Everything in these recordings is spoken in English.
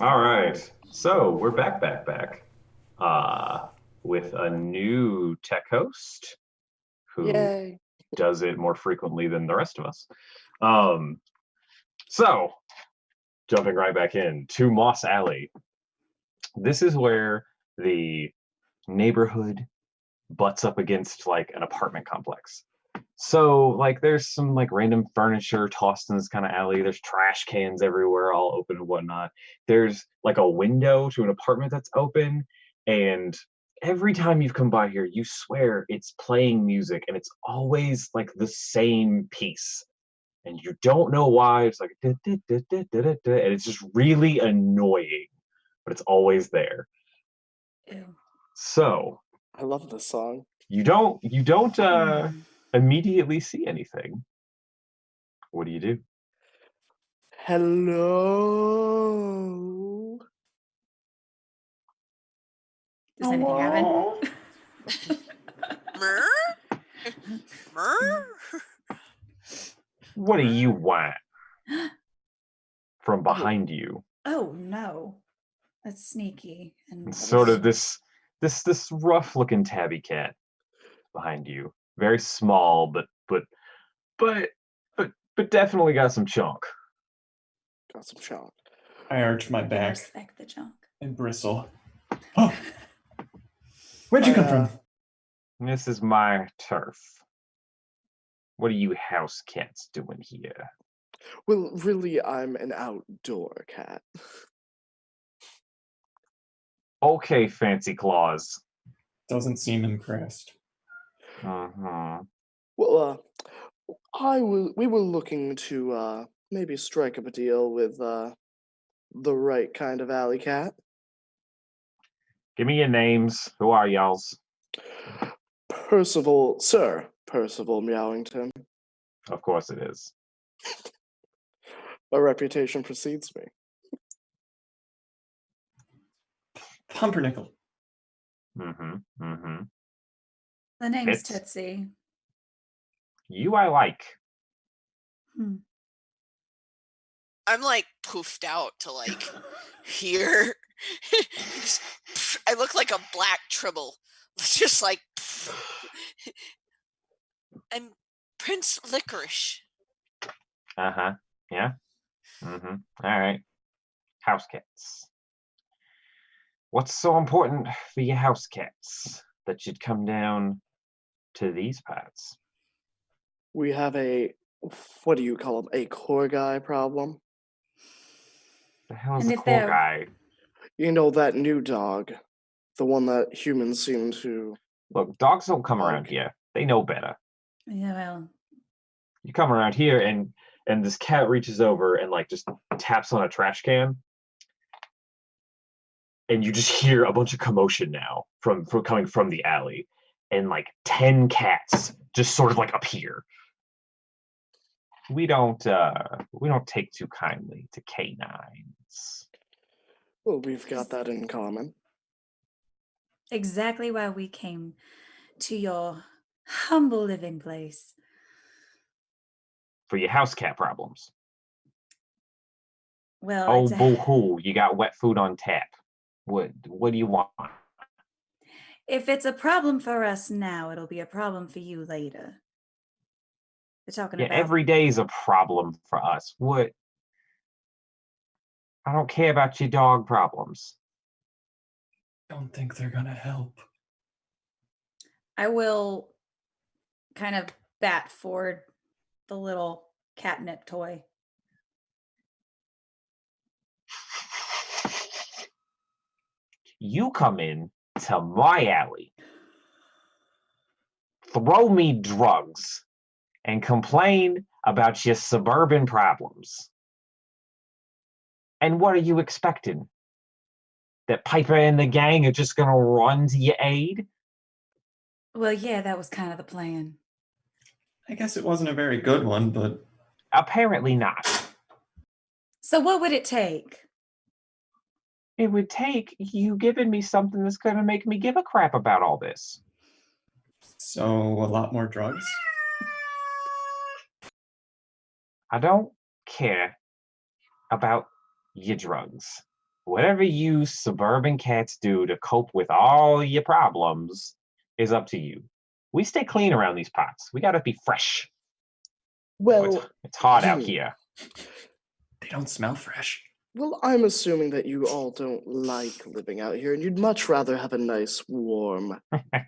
All right. So we're back, uh, with a new tech host who Yay. does it more frequently than the rest of us. Um, so jumping right back in to Moss Alley. This is where the neighborhood butts up against like an apartment complex. So like there's some like random furniture tossed in this kind of alley. There's trash cans everywhere, all open and whatnot. There's like a window to an apartment that's open, and every time you've come by here, you swear it's playing music, and it's always like the same piece. And you don't know why. It's like "Da, da, da, da, da, da, da," and it's just really annoying, but it's always there. Ew. So I love this song. you don't immediately see anything. What do you do? Hello. Does anything happen? Mer? Mer? What do you want from behind you? Oh no, that's sneaky. And It's sort of this rough looking tabby cat behind you. Very small, but but definitely got some chunk. Got some shock. I arch my I back respect the junk. and bristle. Oh, where'd you I, come from? This is my turf. What are you house cats doing here? Well, really, I'm an outdoor cat. Okay, fancy claws. Doesn't seem impressed. Mm-hmm. Well, we were looking to maybe strike up a deal with the right kind of alley cat. Give me your names. Who are y'all's? Sir Percival Meowington. Of course it is. A reputation precedes me. Pumpernickel. Mm-hmm. Mm-hmm. The name's It's- Tootsie. You I like. I'm like poofed out to like here. I look like a black tribble. Just like I'm Prince Licorice. Uh-huh. Yeah. Mm-hmm. All right. House cats. What's so important for your house cats that you'd come down to these parts? We have what do you call them? A core guy problem. The hell is And a if cool they're- guy? You know, that new dog, the one that humans seem to. Look, dogs don't come around Okay. here. They know better. Yeah, well, You come around here and this cat reaches over and like just taps on a trash can, and you just hear a bunch of commotion now from coming from the alley, and like 10 cats just sort of like appear. We don't take too kindly to canines. Well, we've got that in common. exactly why we came to your humble living place. For your house cat problems. Well, Oh it's boo hoo, you got wet food on tap. What do you want? if it's a problem for us now, it'll be a problem for you later. We're talking Yeah, about every day's a problem for us. What? I don't care about your dog problems. Don't think they're gonna help. I will kind of bat forward the little catnip toy. You come in to my alley, throw me drugs, and complain about your suburban problems. And what are you expecting? That Piper and the gang are just gonna run to your aid? Well, yeah, that was kind of the plan. I guess it wasn't a very good one, but Apparently not. So what would it take? It would take you giving me something that's gonna make me give a crap about all this. so a lot more drugs. I don't care about your drugs. whatever you suburban cats do to cope with all your problems is up to you. We stay clean around these pots. We gotta be fresh. Well, It's hot out here. They don't smell fresh. well, I'm assuming that you all don't like living out here and you'd much rather have a nice, warm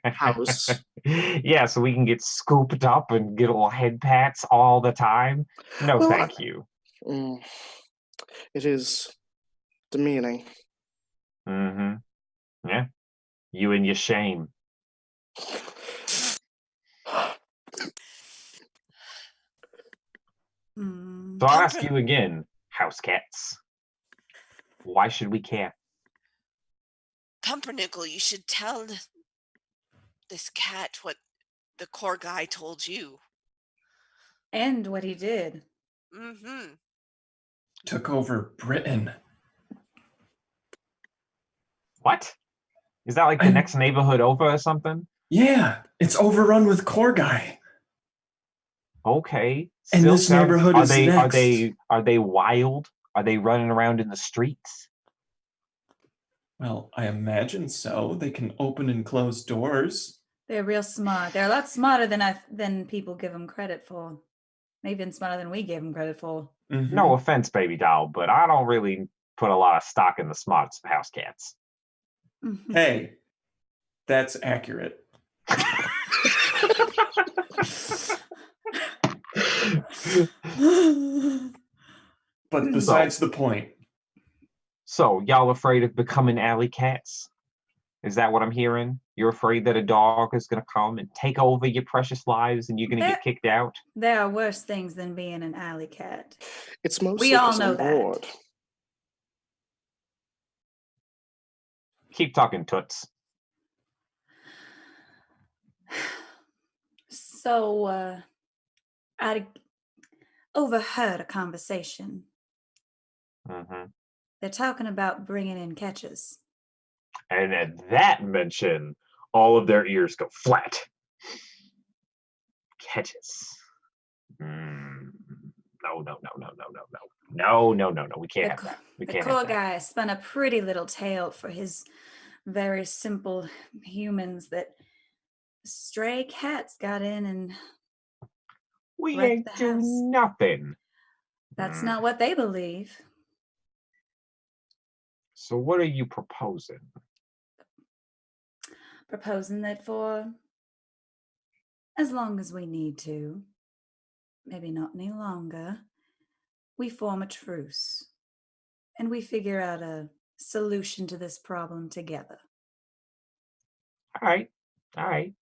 house. Yeah, so we can get scooped up and get little head pats all the time. No, Well, thank you. Mm, it is demeaning. Mm-hmm. Yeah. You and your shame. Hmm. So I'll ask you again, house cats. Why should we care? Pumpernickel, you should tell this cat what the core guy told you. And what he did. Mm-hmm. Took over Britain. What? Is that like the I'm- next neighborhood over or something? Yeah, it's overrun with core guy. Okay. And still this sounds- neighborhood are is they next. are they wild? Are they running around in the streets? Well, I imagine so. They can open and close doors. They're real smart. They're a lot smarter than people give them credit for. Maybe even smarter than we gave them credit for. Mhm. No offense, baby doll, but I don't really put a lot of stock in the smarts of house cats. Mhm. Hey, that's accurate. But besides the point, So, y'all afraid of becoming alley cats? Is that what I'm hearing? You're afraid that a dog is going to come and take over your precious lives and you're going to get kicked out? There are worse things than being an alley cat. It's mostly all 'cause know I'm that. bored. Keep talking, Toots. So, I overheard a conversation. Hmm. They're talking about bringing in catches. And at that mention, all of their ears go flat. Catches. No, no, no, no, no, no, no. No, no, no, no. We can't have that. We The can't core have that. guy spun a pretty little tale for his very simple humans that stray cats got in, and We wrecked ain't the do house. nothing. That's Hmm. not what they believe. So what are you proposing? Proposing that for as long as we need to, maybe not any longer, we form a truce and we figure out a solution to this problem together. All right. All right.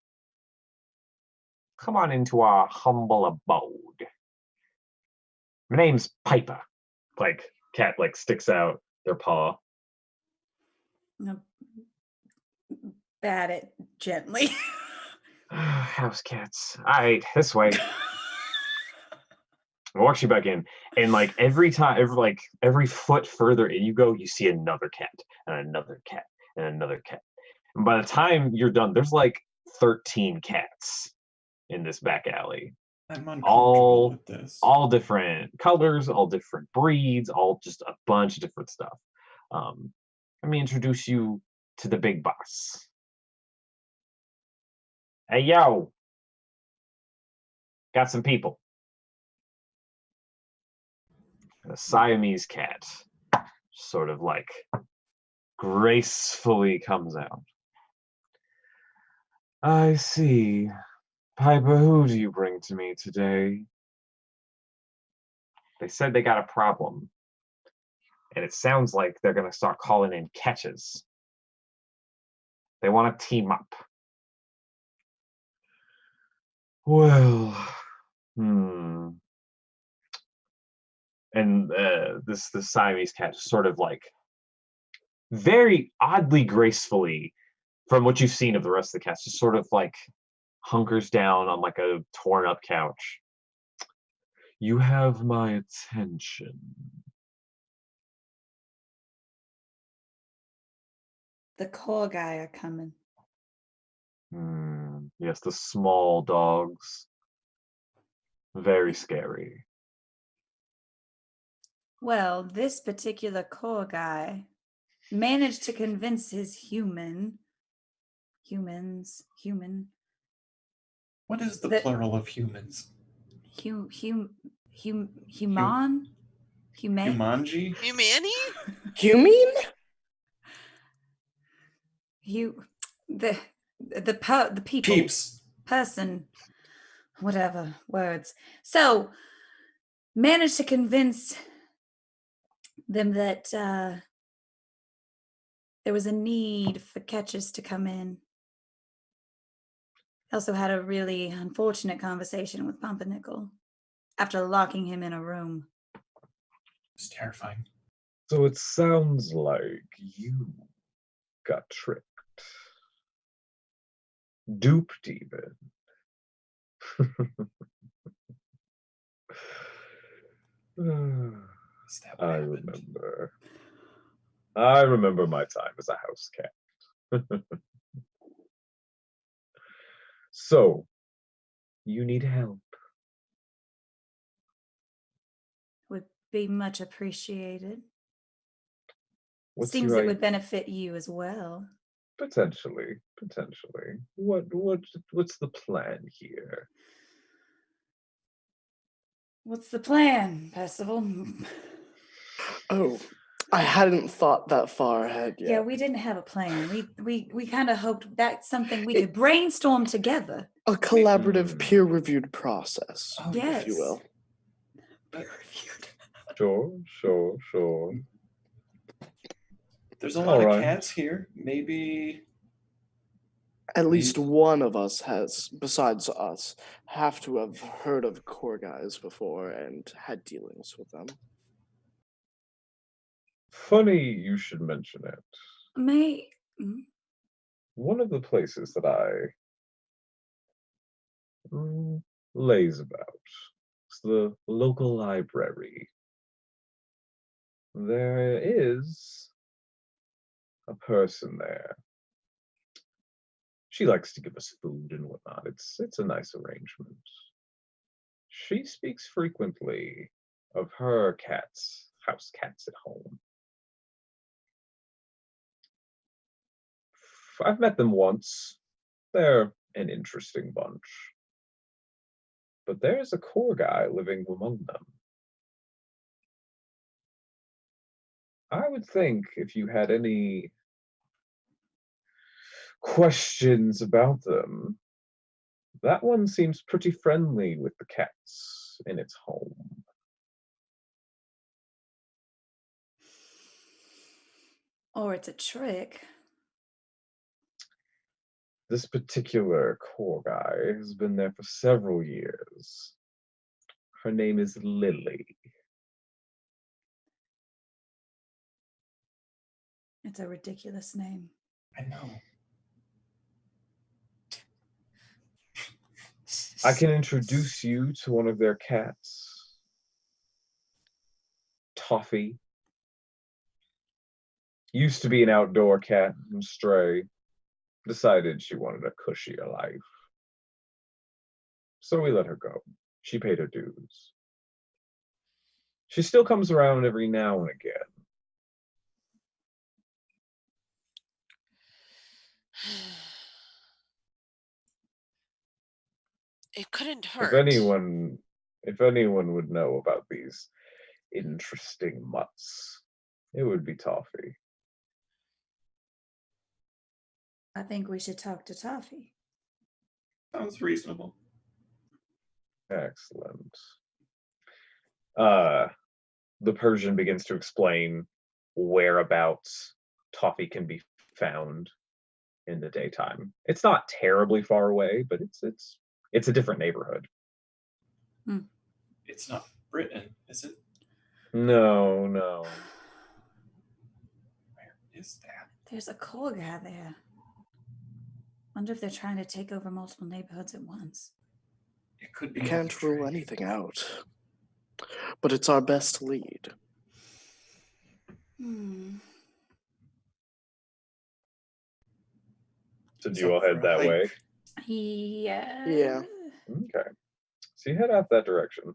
Come on into our humble abode. My name's Piper. Like, cat like sticks out their paw. Now, bat it gently. House cats. All right, this way. Walks you back in, and like every time, every foot further in you go, you see another cat and another cat and another cat. And by the time you're done, there's like 13 cats in this back alley. I'm uncomfortable All with this. all different colors, all different breeds, all just a bunch of different stuff. Let me introduce you to the big boss. Hey, yo, got some people. A Siamese cat sort of like gracefully comes out. I see. Piper, who do you bring to me today? They said they got a problem. And it sounds like they're going to start calling in catches. They want to team up. Well, and this Siamese cat just sort of like very oddly gracefully, from what you've seen of the rest of the cats, just sort of like hunkers down on like a torn up couch. You have my attention. The core guy are coming. Yes, the small dogs. Very scary. Well, this particular core guy managed to convince his human. What is the That- plural of humans? Human. Humanji? Humani? You mean? The people. Peeps. Person, whatever words. So managed to convince them that there was a need for catches to come in. Also had a really unfortunate conversation with Pumpernickel after locking him in a room. It's terrifying. So it sounds like you got tricked. Duped even. Is that what I happened? remember. I remember my time as a house cat. So, you need help. Would be much appreciated. What's Seems your it would benefit you as well. potentially? What's the plan here? What's the plan, Percival? Oh, I hadn't thought that far ahead yet. Yeah, we didn't have a plan. We kind of hoped that's something we could brainstorm together. A collaborative, Mm. peer-reviewed process, Oh, Yes. if you will. Sure. There's a lot of Alright. cats here. Maybe At least Maybe. one of us has, besides us, have to have heard of core guys before and had dealings with them. Funny you should mention it. May One of the places that I lays about is the local library. There is a person there. She likes to give us food and whatnot. It's a nice arrangement. She speaks frequently of her cats, house cats at home. I've met them once. They're an interesting bunch. But there's a core guy living among them. I would think if you had any questions about them, that one seems pretty friendly with the cats in its home. or it's a trick. This particular core guy has been there for several years. Her name is Lily. It's a ridiculous name. I know. I can introduce you to one of their cats. Toffee. Used to be an outdoor cat and stray. Decided she wanted a cushier life. So we let her go. She paid her dues. She still comes around every now and again. It couldn't hurt. If anyone would know about these interesting mutts, it would be Toffee. I think we should talk to Toffee. Sounds reasonable. Excellent. The Persian begins to explain whereabouts Toffee can be found in the daytime. It's not terribly far away, but it's a different neighborhood. It's not Britain, is it? No. Where is that? There's a core guy there. Wonder if they're trying to take over multiple neighborhoods at once. It could be. We can't rule anything out. But it's our best lead. So do you all head that way? Yeah. Yeah. Okay. So you head out that direction.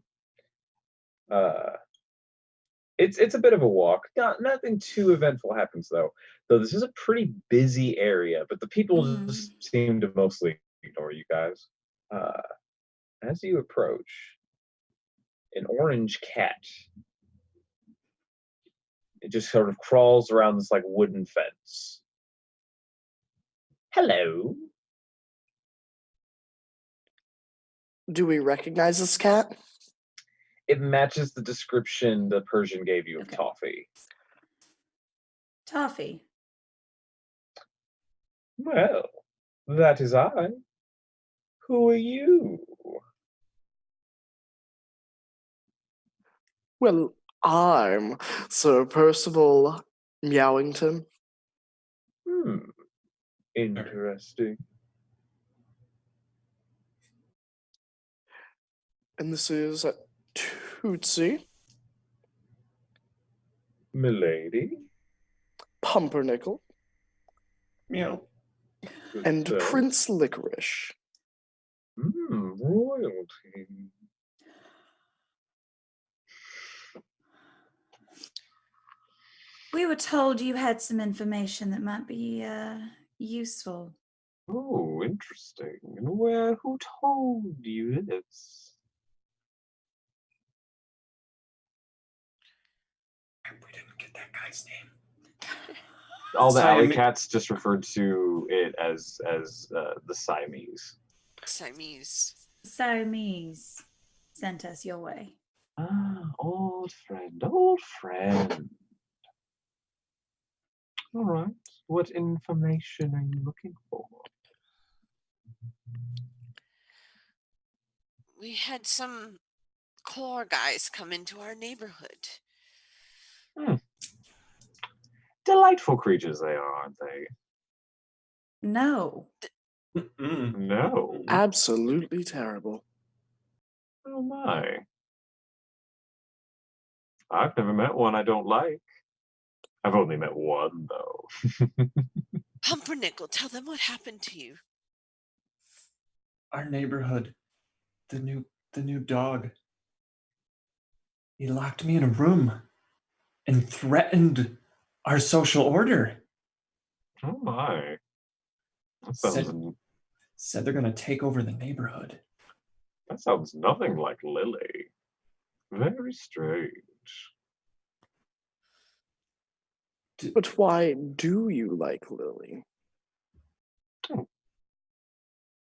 It's a bit of a walk. Nothing too eventful happens though. Though this is a pretty busy area, but the people Mm. just seem to mostly ignore you guys. As you approach, an orange cat. It just sort of crawls around this like wooden fence. Hello. Do we recognize this cat? It matches the description the Persian gave you of Okay. Toffee. Toffee. Well, that is I. Who are you? Well, I'm Sir Percival Meowington. Interesting. And this is Tootsie Milady. Pumpernickel Meow. Good and sir. Prince Licorice. Royalty. We were told you had some information that might be useful. Oh, interesting. And who told you this? We didn't get that guy's name. All the alley Siamese. cats just referred to it as the Siamese. Siamese. Siamese sent us your way. Ah, old friend, old friend. All right. What information are you looking for? We had some core guys come into our neighborhood. Delightful creatures they are, aren't they? No. Mm-mm. No. Absolutely terrible. Oh my. I've never met one I don't like. I've only met one though. Pumpernickel, tell them what happened to you. Our neighborhood, the new dog. He locked me in a room and threatened our social order. Oh my. That Said they're gonna take over the neighborhood. sounds nothing like Lily. Very strange. But why do you like Lily?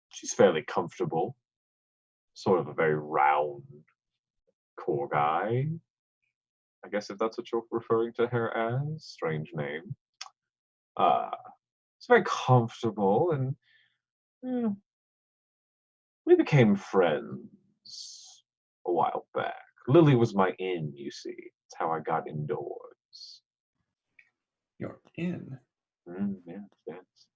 She's fairly comfortable. Sort of a very round core guy. I guess if that's what you're referring to her as. Strange name. It's very comfortable and we became friends a while back. Lily was my in, you see. It's how I got indoors. You're in. Yes, yes.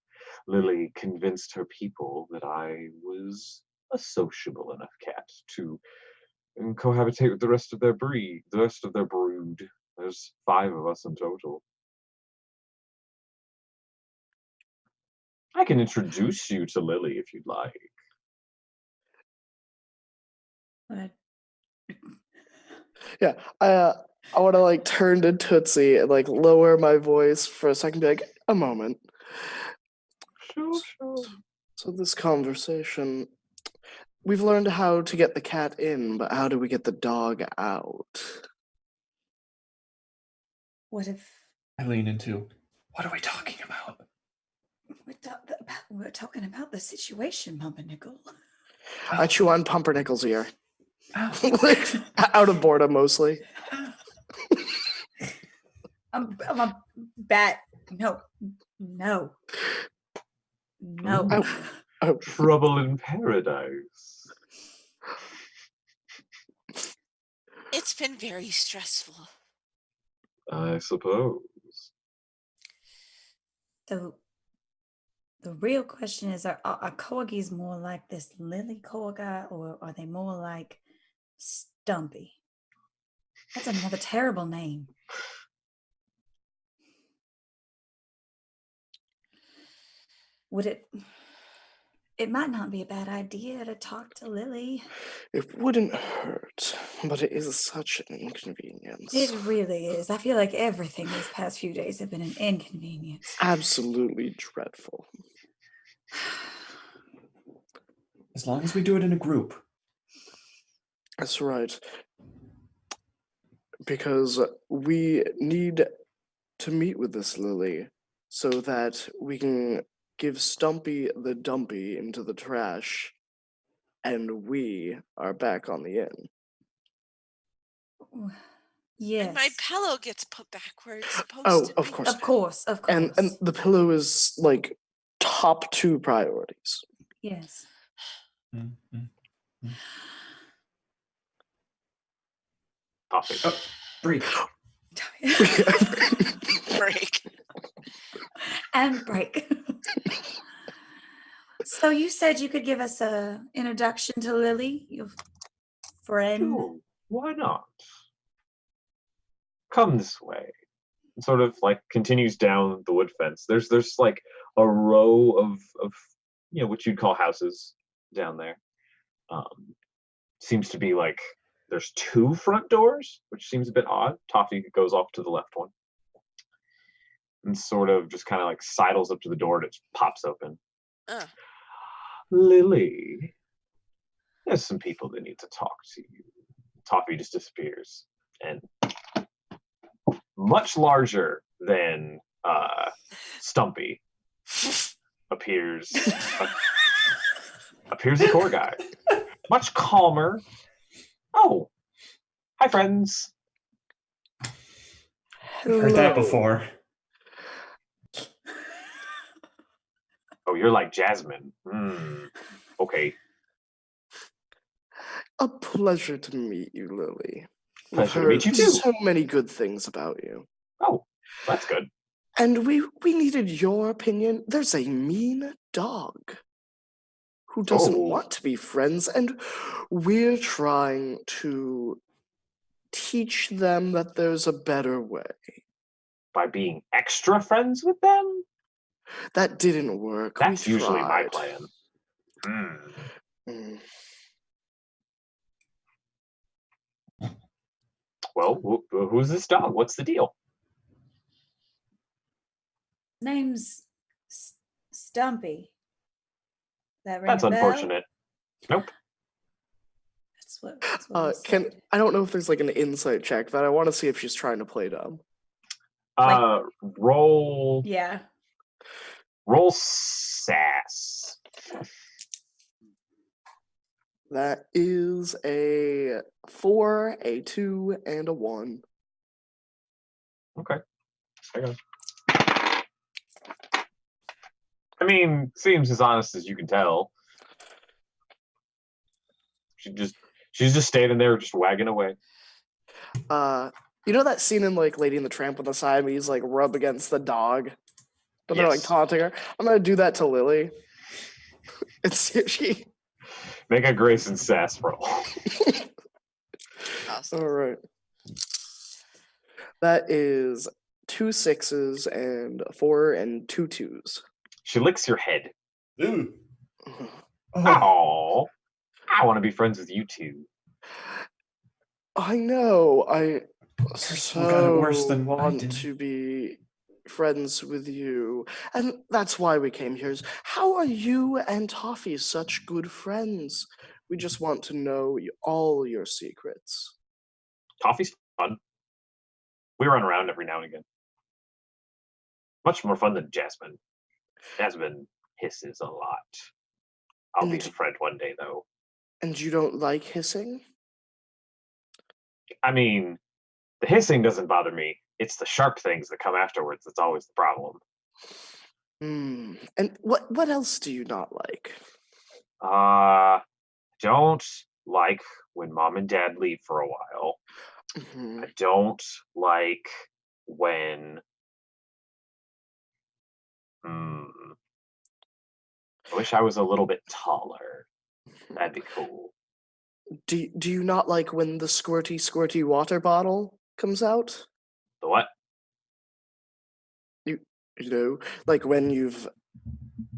Lily convinced her people that I was a sociable enough cat to cohabitate with the rest of their breed, the rest of their brood. There's 5 of us in total. I can introduce you to Lily if you'd like. But Yeah, I want to like turn to Tootsie and like lower my voice for a second, be like, a moment. Sure, sure. So this conversation, we've learned how to get the cat in, but how do we get the dog out? what if I lean into, what are we talking about? we're talking about the situation, Pumpernickel? I chew on Pumpernickel's ear. Ow. Like, out of boredom mostly. I'm a bat. No. No. No. Ooh. Oh, Trouble in paradise. It's been very stressful. I suppose. The real question is, are corgis more like this Lily Corga, or are they more like Stumpy? That's another terrible name. Would it it might not be a bad idea to talk to Lily. It wouldn't hurt, but it is such an inconvenience. It really is. I feel like everything these past few days have been an inconvenience. Absolutely dreadful. As long as we do it in a group. That's right. Because we need to meet with this Lily so that we can give Stumpy the dumpy into the trash and we are back on the inn. Yes. And my pillow gets put back where it's supposed Oh, to of be. course. Of course, of course. And the pillow is like top 2 priorities. yes. Toffee. Oh, breathe. Break. And break. So you said you could give us a introduction to Lily, your friend. Sure, why not? Come this way. And sort of like continues down the wood fence. There's like a row of what you'd call houses down there. Seems to be like there's 2 front doors, which seems a bit odd. Toffee goes off to the left one. And sort of just kind of like sidles up to the door and it pops open. Lily, there's some people that need to talk to you. Toffee just disappears. And much larger than Stumpy appears a core guy. Much calmer. Oh, hi friends. Heard that before. Oh, you're like Jasmine. Okay. A pleasure to meet you, Lily. We've Pleasure to meet heard you too. so many good things about you. Oh, that's good. And we needed your opinion. There's a mean dog who doesn't Oh. want to be friends, and we're trying to teach them that there's a better way. By being extra friends with them? That didn't work. That's We usually my tried. plan. Mm. Well, who's this dog? What's the deal? Name's Stumpy. That ring That's a bell? unfortunate. Nope. That's what he Can said. I don't know if there's like an insight check, but I want to see if she's trying to play dumb. Roll Yeah. sass. That is a 4, a 2, and a 1. Okay. Hang on. I mean, seems as honest as you can tell. She's just standing there, just wagging away. You know that scene in like Lady and the Tramp when the Siamese like rub against the dog, but they're like Yes. taunting her. I'm gonna do that to Lily. And see if she. Make a grace and sass roll. Awesome. All right. That is 2 6s and 4 and 2 2s. She licks your head. Ooh. Oh, Oh, I want to be friends with you two. I know. I still got it worse than I want did. to be friends with you, and that's why we came here. How are you and Toffee such good friends? We just want to know all your secrets. Toffee's fun. We run around every now and again. Much more fun than Jasmine. Jasmine hisses a lot. I'll be And- her friend one day, though. And you don't like hissing? I mean, the hissing doesn't bother me. It's the sharp things that come afterwards that's always the problem. And what else do you not like? Don't like when mom and dad leave for a while. Mhm. I don't like when I wish I was a little bit taller. That'd be cool. Do you not like when the squirty water bottle comes out? The what? You know, like when you've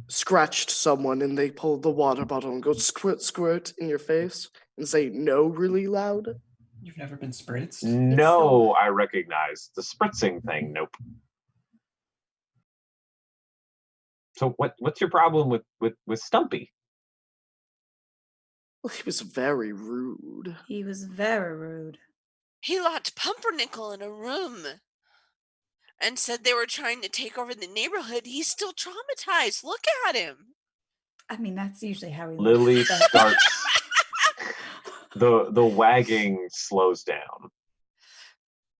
scratched someone and they pull the water bottle and go squirt, squirt in your face and say no really loud? You've never been spritzed? No, I recognize the spritzing thing. Nope. So what's your problem with Stumpy? Well, he was very rude. He was very rude. He locked Pumpernickel in a room and said they were trying to take over the neighborhood. He's still traumatized. Look at him. I mean, that's usually how he Lily looks. but- starts. The wagging slows down.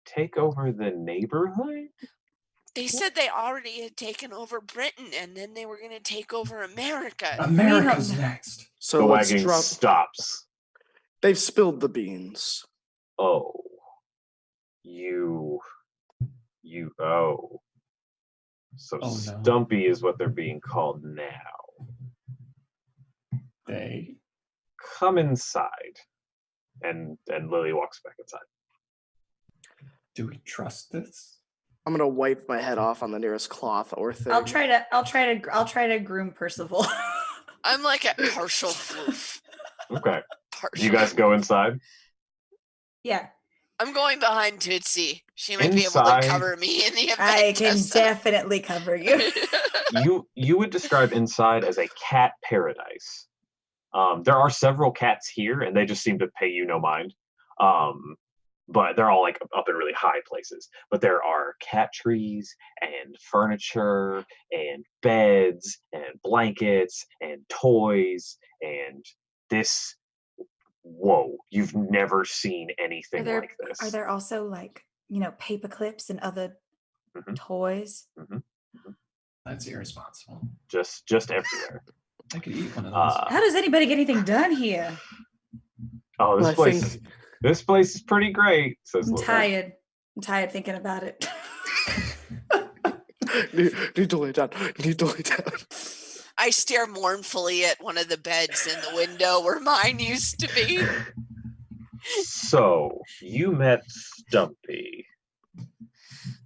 Take over the neighborhood? They said they already had taken over Britain and then they were going to take over America. America's know. next. So The let's wagging drop. stops. They've spilled the beans. Oh. Oh. So Oh, no. Stumpy is what they're being called now. They. Come inside. And Lily walks back inside. Do we trust this? I'm gonna wipe my head off on the nearest cloth or thing. I'll try to groom Percival. I'm like at partial floof. Okay. Partial. Do you guys go inside? Yeah, I'm going behind Tootsie. She might be able Inside- to cover me in the event. I can of some- definitely cover you. You would describe inside as a cat paradise. There are several cats here, and they just seem to pay you no mind. But they're all like up in really high places. But there are cat trees and furniture and beds and blankets and toys and this. Whoa! You've never seen anything like this. Are there also like, paper clips and other Mhm. toys? That's irresponsible. Just everywhere. I could eat one of those. How does anybody get anything done here? Oh, Well, this I place. think- This place is pretty great. Says I'm Lily. tired. I'm tired thinking about it. Need to lay down. Need to lay down. I stare mournfully at one of the beds in the window where mine used to be. So you met Stumpy.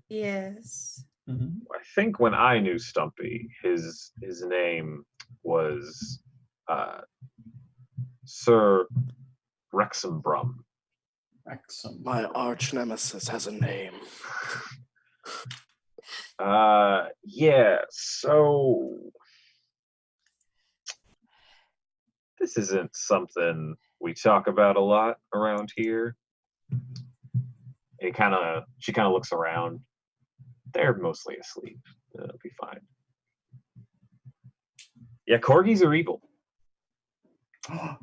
Yes. Mhm. I think when I knew Stumpy, his name was Sir Wrexham Brum. Wrexham. My arch nemesis has a name. Yeah, so this isn't something we talk about a lot around here. She kind of looks around. They're mostly asleep. It'll be fine. Yeah, corgis are evil. I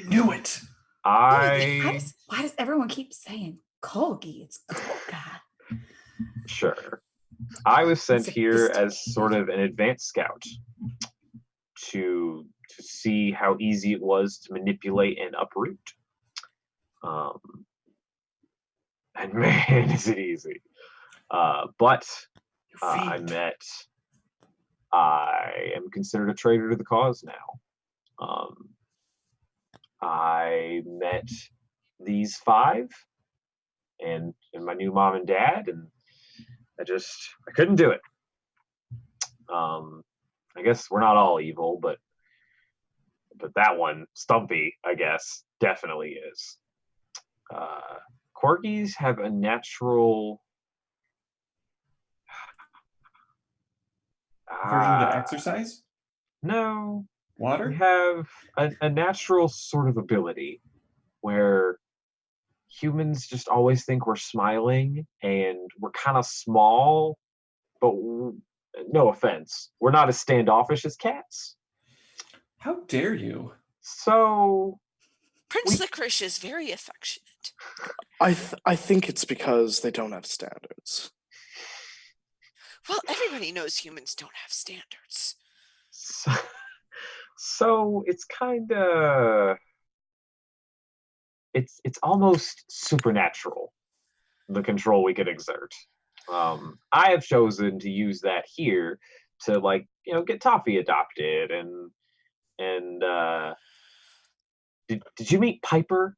knew it. Why does everyone keep saying Corgi? It's Koga. Sure. I was sent here as sort of an advanced scout to see how easy it was to manipulate and uproot. And man, is it easy. But I am considered a traitor to the cause now. I met these five and my new mom and dad, and I couldn't do it. I guess we're not all evil, but that one, Stumpy, I guess, definitely is. Corgis have a natural Version to exercise? No, Water? we have a natural sort of ability where humans just always think we're smiling and we're kind of small, but no offense, we're not as standoffish as cats. How dare you? So Prince Licorice is very affectionate. I think it's because they don't have standards. Well, everybody knows humans don't have standards. So it's kind of it's almost supernatural, the control we could exert. I have chosen to use that here to get Toffee adopted and did you meet Piper?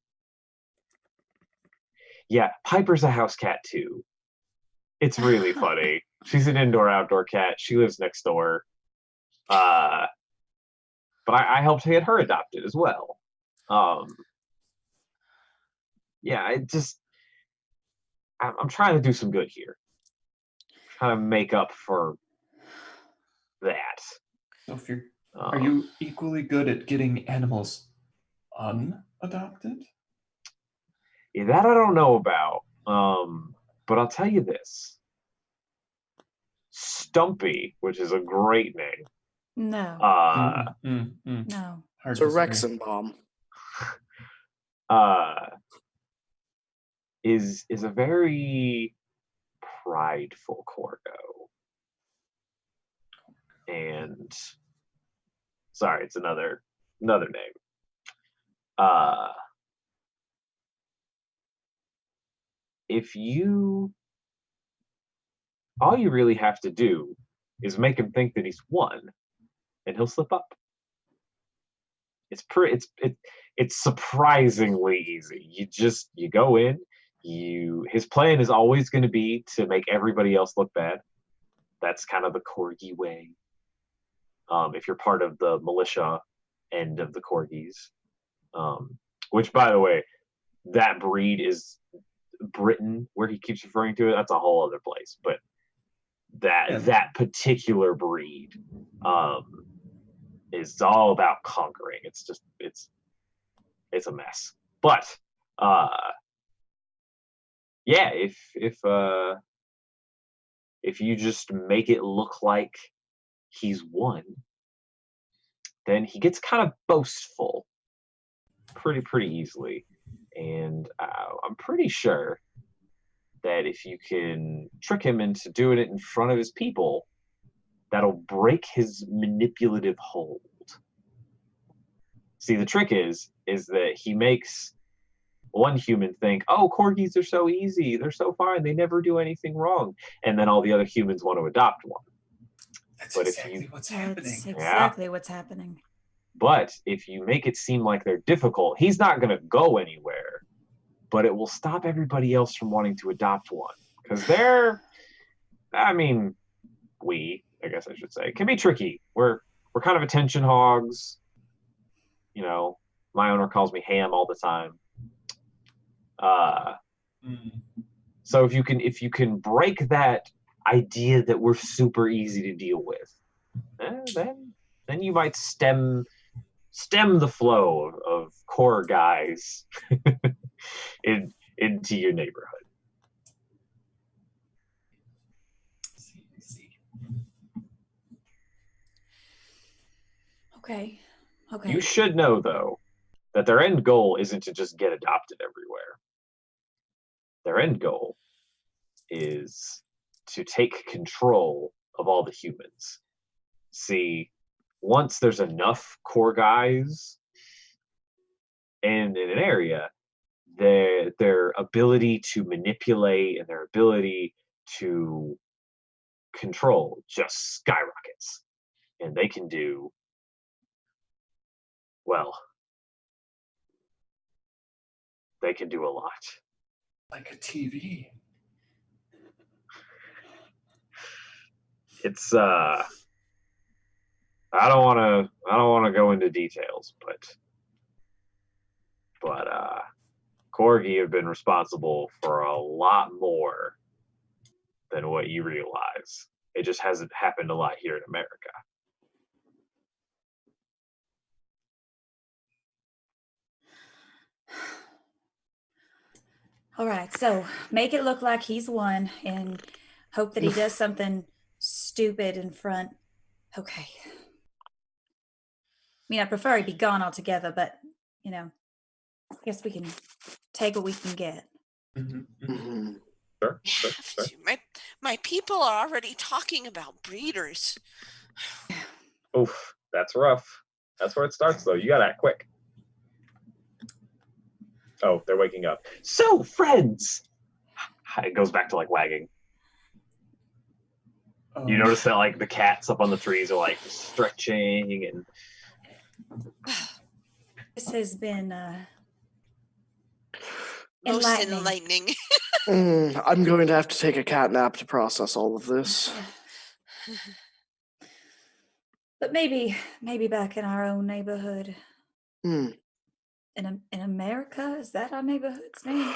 Yeah, Piper's a house cat too. It's really funny. She's an indoor-outdoor cat. She lives next door. But I helped get her adopted as well. Yeah, I'm trying to do some good here. Trying to make up for that. So if are you equally good at getting animals unadopted? Yeah, that I don't know about. But I'll tell you this. Stumpy, which is a great name. No. No. Hard It's a to disagree. Rexenbaum. Is a very prideful Corgo. And sorry, it's another name. If all you really have to do is make him think that he's won, and he'll slip up. It's surprisingly easy. You go in, his plan is always going to be to make everybody else look bad. That's kind of the Corgi way. If you're part of the militia end of the Corgis, which, by the way, that breed is Britain, where he keeps referring to it. That's a whole other place, but that particular breed is all about conquering. It's a mess. But yeah, if you just make it look like he's won, then he gets kind of boastful pretty easily. And I'm pretty sure that if you can trick him into doing it in front of his people, that'll break his manipulative hold. See, the trick is that he makes one human think, oh, corgis are so easy, they're so fine, they never do anything wrong. And then all the other humans want to adopt one. That's But exactly what's happening. That's exactly what's happening. But if you make it seem like they're difficult, he's not going to go anywhere. But it will stop everybody else from wanting to adopt one. Because I guess I should say, can be tricky. We're kind of attention hogs. You know, my owner calls me ham all the time. So if you can break that idea that we're super easy to deal with, then you might stem the flow of core guys into your neighborhood. Okay. You should know, though, that their end goal isn't to just get adopted everywhere. Their end goal is to take control of all the humans. See, once there's enough core guys in an area, their ability to manipulate and their ability to control just skyrockets. And they can do, well, they can do a lot. Like a TV. It's I don't want to go into details, but Corgi have been responsible for a lot more than what you realize. It just hasn't happened a lot here in America. All right, so make it look like he's won and hope that he does something stupid in front. Okay. I mean, I prefer he be gone altogether, but, I guess we can take what we can get. Mhm. Sure. My people are already talking about breeders. Oof, that's rough. That's where it starts, though. You gotta act quick. Oh, they're waking up. So, friends! It goes back to, wagging. You notice that, the cats up on the trees are, stretching and... This has been Most enlightening. enlightening. I'm going to have to take a cat nap to process all of this. But maybe back in our own neighborhood. Hmm. In America? Is that our neighborhood's name?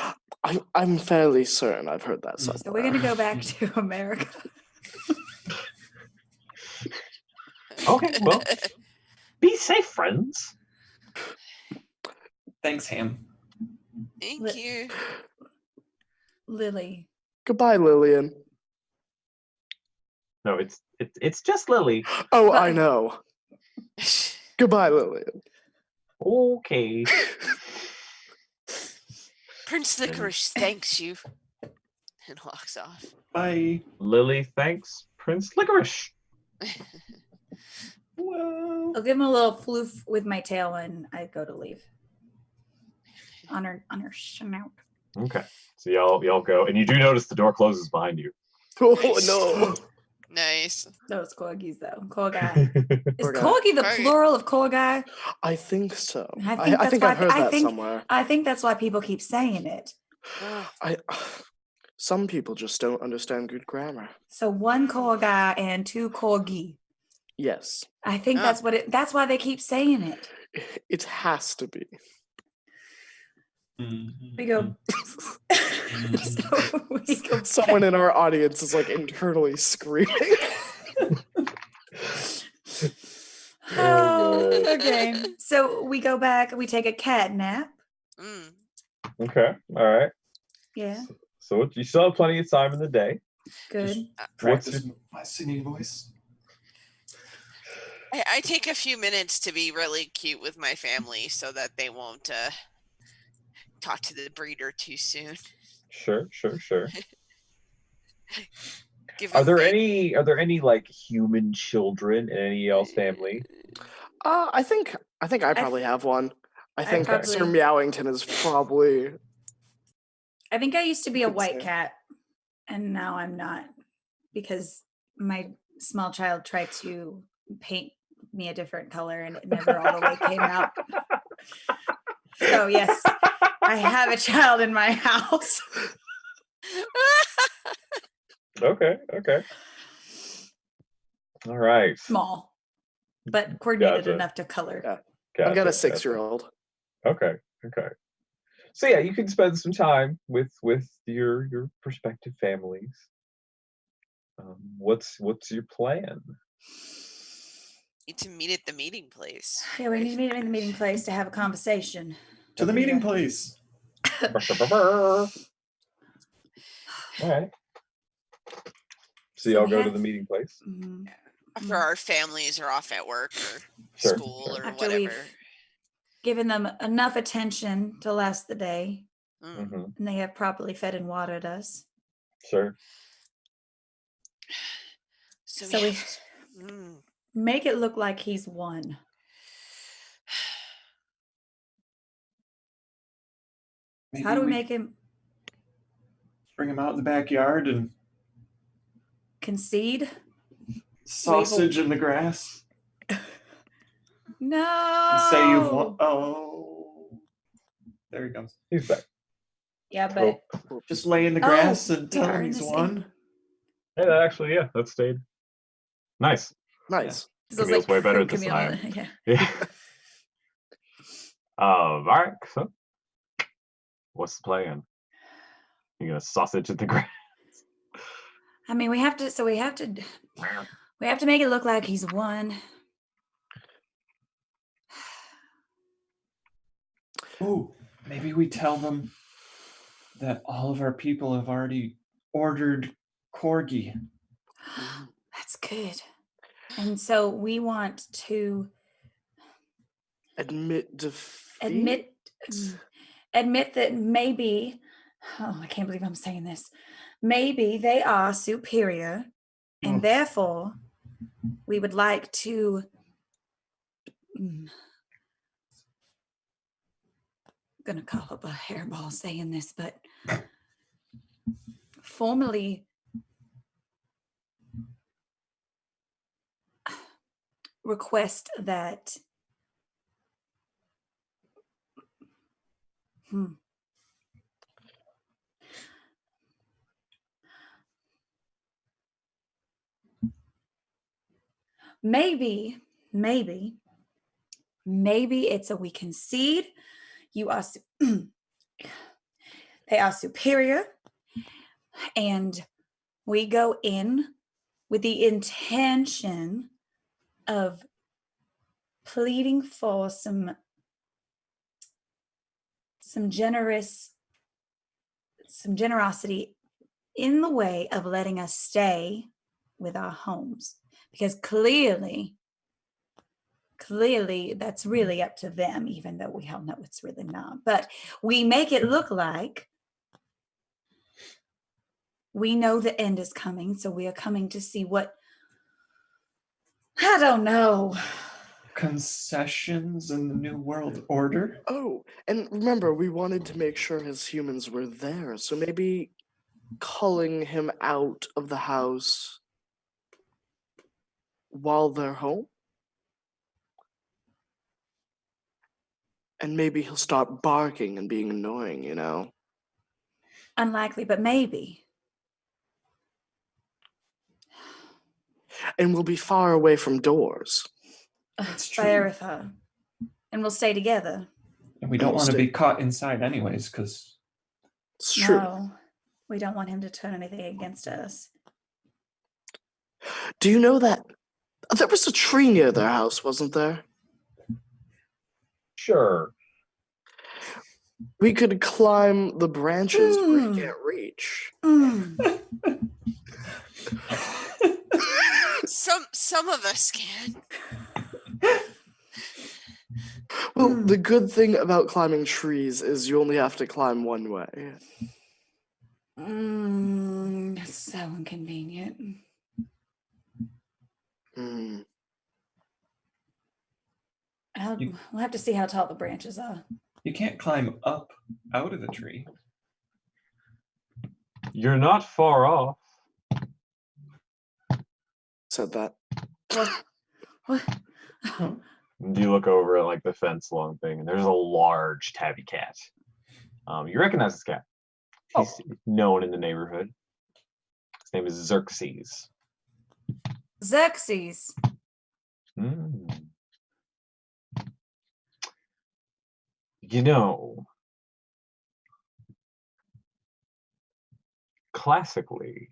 I'm fairly certain I've heard that somewhere. So we're gonna go back to America. Okay, well, be safe, friends. Thanks, Ham. Thank Li- you. Lily. Goodbye, Lillian. No, it's just Lily. Oh, But- I know. Goodbye, Lillian. Okay. Prince Licorice thanks you and walks off. Bye. Lily thanks Prince Licorice. Whoa. I'll give him a little floof with my tail when I go to leave. On her snout. Okay. So y'all go, and you do notice the door closes behind you. Oh no. Nice. Those corgis though. Corgi. Is Corgi. corgi the Corgi. plural of corgi? I think so. I think I that's think why I've heard I that think- somewhere. I think that's why people keep saying it. Some people just don't understand good grammar. So one corgi and two corgi. Yes. I think Ah. that's why they keep saying it. It has to be. We go so we go Someone in our audience is like internally screaming. Oh, okay. So we go back, we take a cat nap. Mm. Okay. All right. Yeah, So you still have plenty of time in the day. good. Practice my singing voice. I take a few minutes to be really cute with my family so that they won't talk to the breeder too soon. Sure. Give Are them there any like human children in any of y'all's family? I think I probably have one. I think probably- Sir Meowington is probably. I think I used to be a Could white say. cat, and now I'm not because my small child tried to paint me a different color, and it never all the way came out. So yes, I have a child in my house. Okay. All right. Small, but coordinated Gotcha. enough to color. Yeah. I've got a Gotcha. 6-year-old. Okay. So yeah, you can spend some time with your prospective families. What's your plan? Need to meet at the meeting place. Yeah, we need to meet in the meeting place to have a conversation. To the meeting place. All right. So y'all we go to have- the meeting place. Mhm. After our families are off at work or Sure, school sure. or After whatever. we've given them enough attention to last the day, Mm. Hmm. and they have properly fed and watered us. Sure. So we Mm. make it look like he's won. Maybe How do we make him bring him out in the backyard and concede? sausage in the grass No. and say you've won? Oh, there he comes. He's back. Yeah, but Just lay in the Oh, grass and we tell are him in he's the same- won. Hey, that actually, yeah, that stayed. Nice. Nice. this was Camille's way better Camille, this time. Yeah. Yeah. All right. So, what's the plan? You gonna sausage at the grass? I mean, we have to. So we have to make it look like he's won. Ooh, maybe we tell them that all of our people have already ordered corgi. That's good. And so we want to Admit defeat. admit that maybe, oh, I can't believe I'm saying this. Maybe they are superior, and Mm. therefore we would like to I'm gonna call up a hairball saying this, but formally request that maybe, maybe it's a we concede. You are, they are superior, and we go in with the intention of pleading for some generosity in the way of letting us stay with our homes, because clearly that's really up to them, even though we all know it's really not. But we make it look like we know the end is coming, so we are coming to see what, I don't know. Concessions in the New World Order? Oh, and remember, we wanted to make sure his humans were there, so maybe culling him out of the house while they're home? And maybe he'll stop barking and being annoying, you know? Unlikely, but maybe. And we'll be far away from doors. That's true. Faeritha. And we'll stay together. And we don't we'll want to stay- be caught inside anyways, because It's true. No, we don't want him to turn anything against us. Do you know that there was a tree near their house, wasn't there? Sure. We could climb the branches where he Mm. can't reach. Mm. Some of us can. Well, the good thing about climbing trees is you only have to climb one way. That's so inconvenient. Mm. We'll have to see how tall the branches are. you can't climb up out of the tree. You're not far off. Said that. What? You look over at like the fence along thing, and there's a large tabby cat. You recognize this cat. He's known in the neighborhood. His name is Xerxes. Xerxes. Mm. You know, classically,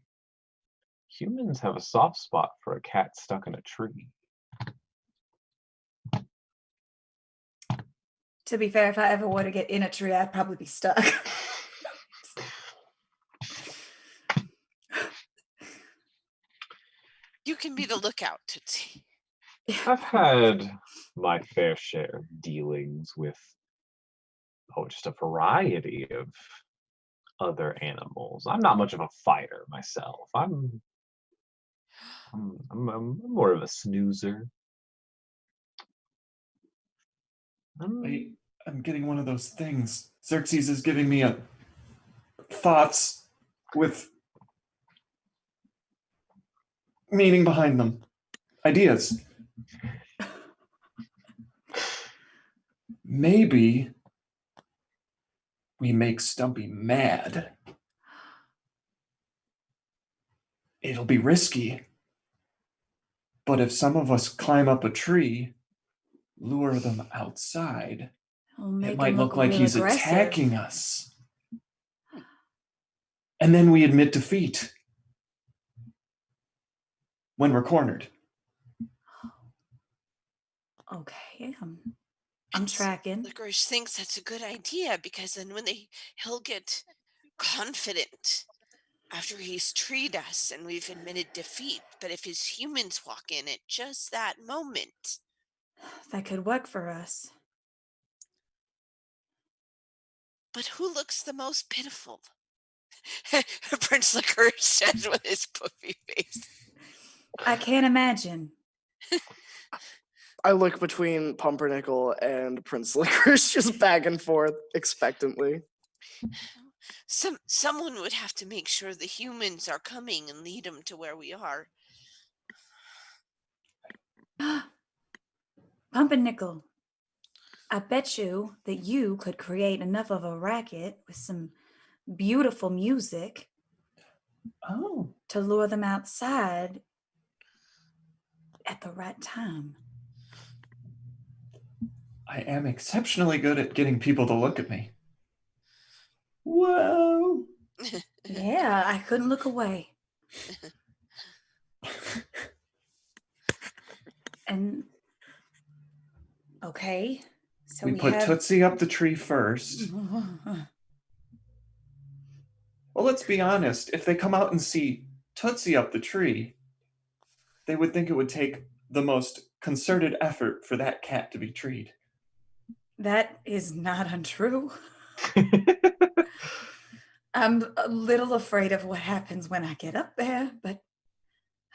humans have a soft spot for a cat stuck in a tree. To be fair, if I ever were to get in a tree, I'd probably be stuck. You can be the lookout, Tootsie. I've had my fair share of dealings with, just a variety of other animals. I'm not much of a fighter myself. I'm more of a snoozer. Wait, I'm getting one of those things. Xerxes is giving me thoughts with meaning behind them. Ideas. Maybe we make Stumpy mad. It'll be risky. But if some of us climb up a tree, lure them outside, it might look like he's attacking us. And then we admit defeat when we're cornered. Okay, I'm tracking. Licorice thinks that's a good idea because then he'll get confident after he's treed us and we've admitted defeat. But if his humans walk in at just that moment, That could work for us. but who looks the most pitiful? Prince Licorice says with his puffy face. I can't imagine. I look between Pumpernickel and Prince Licorice, just back and forth expectantly. Someone would have to make sure the humans are coming and lead them to where we are. Pumpernickel, I bet you that you could create enough of a racket with some beautiful music Oh. to lure them outside at the right time. I am exceptionally good at getting people to look at me. Whoa. Yeah, I couldn't look away. And okay, so we put Tootsie up the tree first. Well, let's be honest. If they come out and see Tootsie up the tree, they would think it would take the most concerted effort for that cat to be treed. That is not untrue. I'm a little afraid of what happens when I get up there, but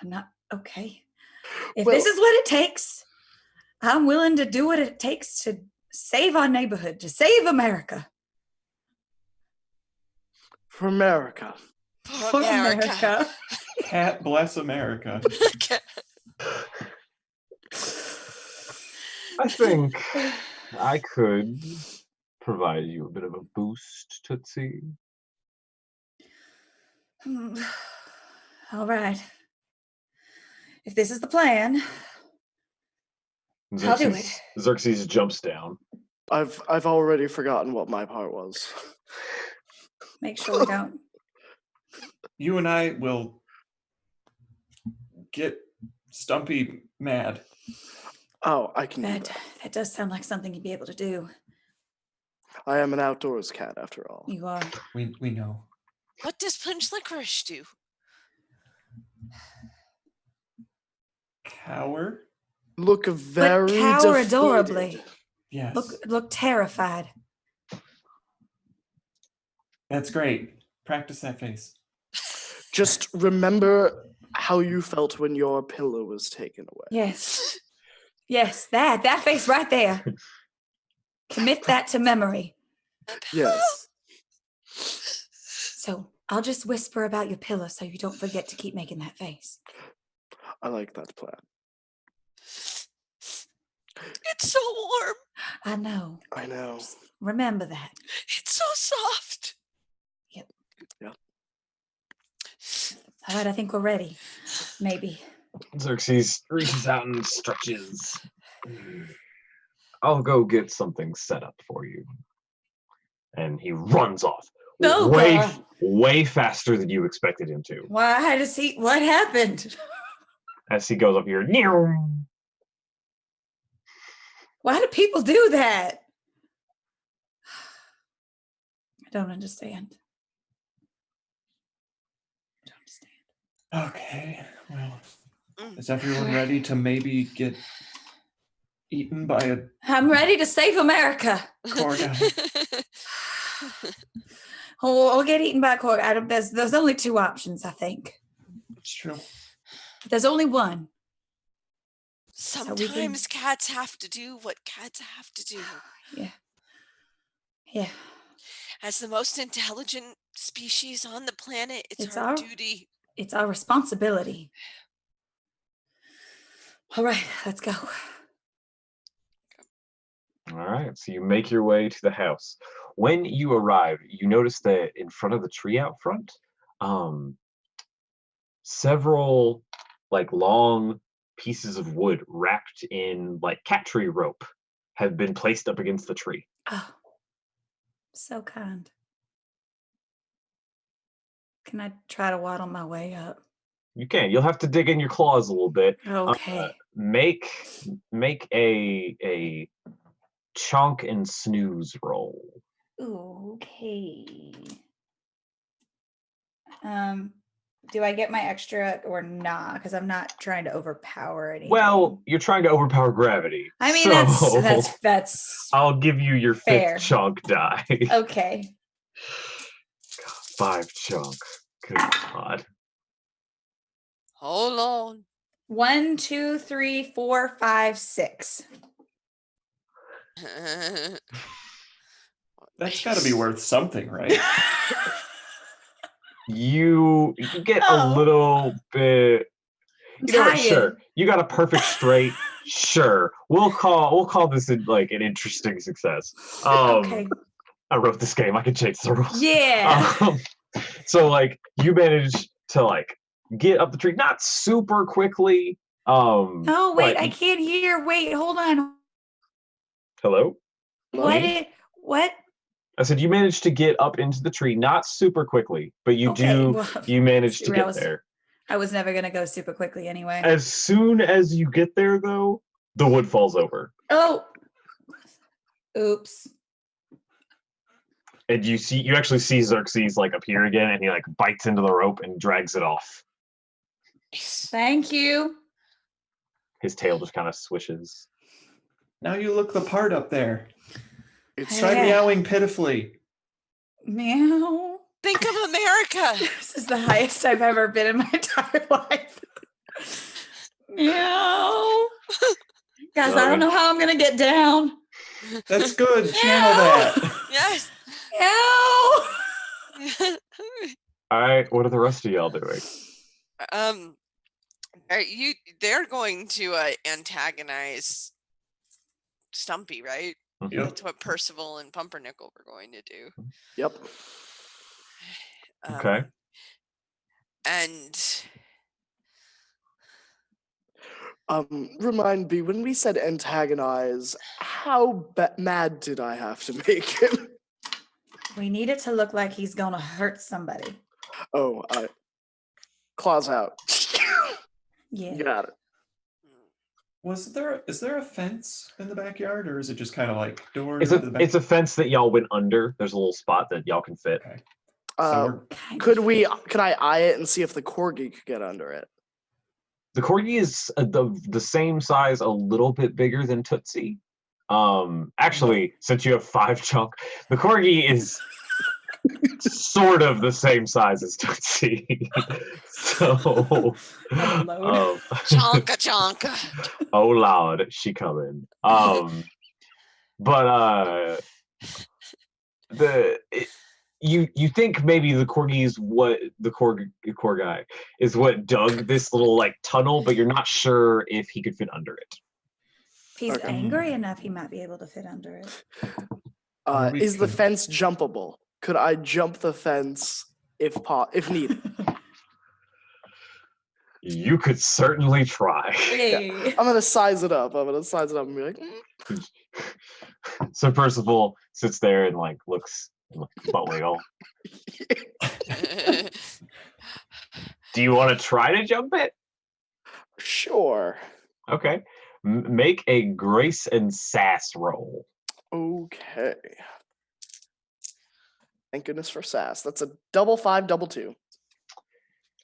I'm not okay. If this is what it takes, I'm willing to do what it takes to save our neighborhood, to save America. For America. For America. Cat bless America. I think I could provide you a bit of a boost, Tootsie. All right. If this is the plan, I'll do it. Xerxes jumps down. I've already forgotten what my part was. Make sure we don't. You and I will get Stumpy mad. Oh, I can do that. That does sound like something you'd be able to do. I am an outdoors cat, after all. You are. We know. What does punch licorice do? Cower? Look very but cower defeated. adorably. Yes. Look terrified. That's great. Practice that face. Just remember how you felt when your pillow was taken away. Yes. Yes, that face right there. Commit that to memory. Yes. So I'll just whisper about your pillow so you don't forget to keep making that face. I like that plan. It's so warm. I know. I know. Just remember that. It's so soft. Yep. Yep. All right, I think we're ready. Maybe. Xerxes reaches out and stretches. I'll go get something set up for you. And he runs off. Oh, way faster than you expected him to. Why does he? What happened? As he goes up here. Why do people do that? I don't understand. Okay, well, is everyone ready to maybe get eaten by a... I'm ready to save America. Core guy? We'll get eaten by a core guy. There's only two options, I think. It's true. There's only one. Sometimes cats have to do what cats have to do. Yeah. As the most intelligent species on the planet, it's our duty. It's our responsibility. All right, let's go. All right, so you make your way to the house. When you arrive, you notice that in front of the tree out front, several long pieces of wood wrapped in cat tree rope have been placed up against the tree. Oh, so kind. Can I try to waddle my way up? You can. You'll have to dig in your claws a little bit. Okay. Make a chunk and snooze roll. Okay. Do I get my extra or not? Because I'm not trying to overpower anything. Well, you're trying to overpower gravity. I mean, that's I'll give you your fair. 5th chunk die. Okay. 5 chunk. Good God. Hold on. 1, 2, 3, 4, 5, 6. That's got to be worth something, right? You get a little bit. You know what? Sure. You got a perfect straight. Sure. We'll call this an interesting success. Okay. I wrote this game. I can change the rules. Yeah. So you managed to get up the tree, not super quickly, Oh, wait, but- I can't hear. Wait, hold on. Hello? What? I said you managed to get up into the tree, not super quickly, but you managed to get there. I was never gonna go super quickly anyway. As soon as you get there, though, the wood falls over. Oh, oops. And you actually see Xerxes like appear again, and he like bites into the rope and drags it off. Thank you. His tail just kind of swishes. Now you look the part up there. It's Try meowing pitifully. Meow. Think of America. This is the highest I've ever been in my entire life. Meow. Guys, I don't know how I'm gonna get down. That's good. Channel that. Yes. Meow. All right, what are the rest of y'all doing? They're going to antagonize Stumpy, right? Yep. That's what Percival and Pumpernickel were going to do. Yep. Okay. And Remind me, when we said antagonize, how mad did I have to make him? We need it to look like he's gonna hurt somebody. Oh, claws out. Yeah. Got it. Is there a fence in the backyard, or is it just kind of like doors? It's a fence that y'all went under. There's a little spot that y'all can fit. Okay. Could I eye it and see if the corgi could get under it? The corgi is the same size, a little bit bigger than Tootsie. Actually, since you have 5 chunk, the corgi is sort of the same size as Tootsie. So, chonka chonka. Oh Lord, she coming. You think maybe the corgi is what the corgi is what dug this little like tunnel, but you're not sure if he could fit under it. If he's Okay. angry enough, he might be able to fit under it. Is the fence jumpable? Could I jump the fence if needed? You could certainly try. Hey. I'm gonna size it up. And be like, So Percival sits there and like looks butt wiggle. Do you want to try to jump it? Sure. Okay. Make a grace and sass roll. Okay. Thank goodness for sass. That's a 5, 2.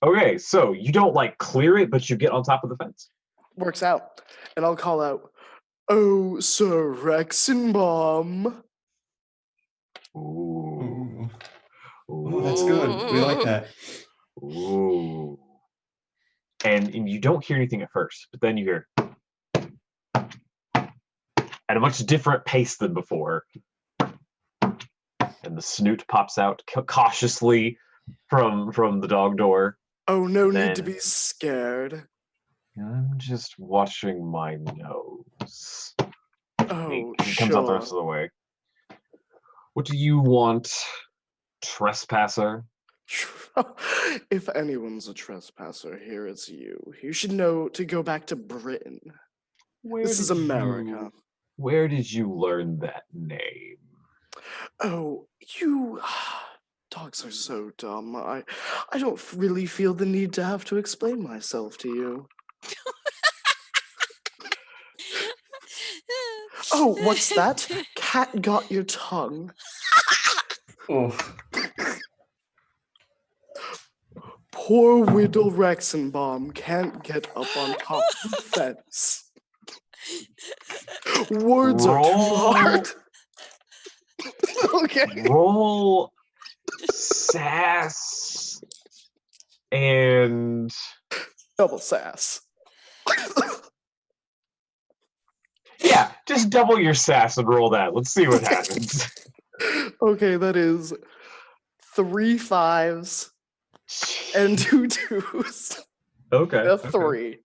Okay, so you don't like clear it, but you get on top of the fence. Works out. And I'll call out, "Oh, Sir Rexenbaum." Ooh. Ooh, that's good. We like that. Ooh. And you don't hear anything at first, but then you hear at a much different pace than before. And the snoot pops out cautiously from the dog door. Oh, no need to be scared. I'm just watching my nose. Oh, he comes out the rest of the way. What do you want, trespasser? If anyone's a trespasser, here it's you. You should know to go back to Britain. This is America. Where did you learn that name? Oh, you... Dogs are so dumb. I don't really feel the need to have to explain myself to you. Oh, what's that? Cat got your tongue. Oh. Poor Whittle Rexenbaum can't get up on top of the fence. Words are too hard. Okay. Roll sass and Double sass. yeah, just double your sass and roll that. Let's see what happens. Okay, that is 3 5s and 2 2s. Okay. A 3.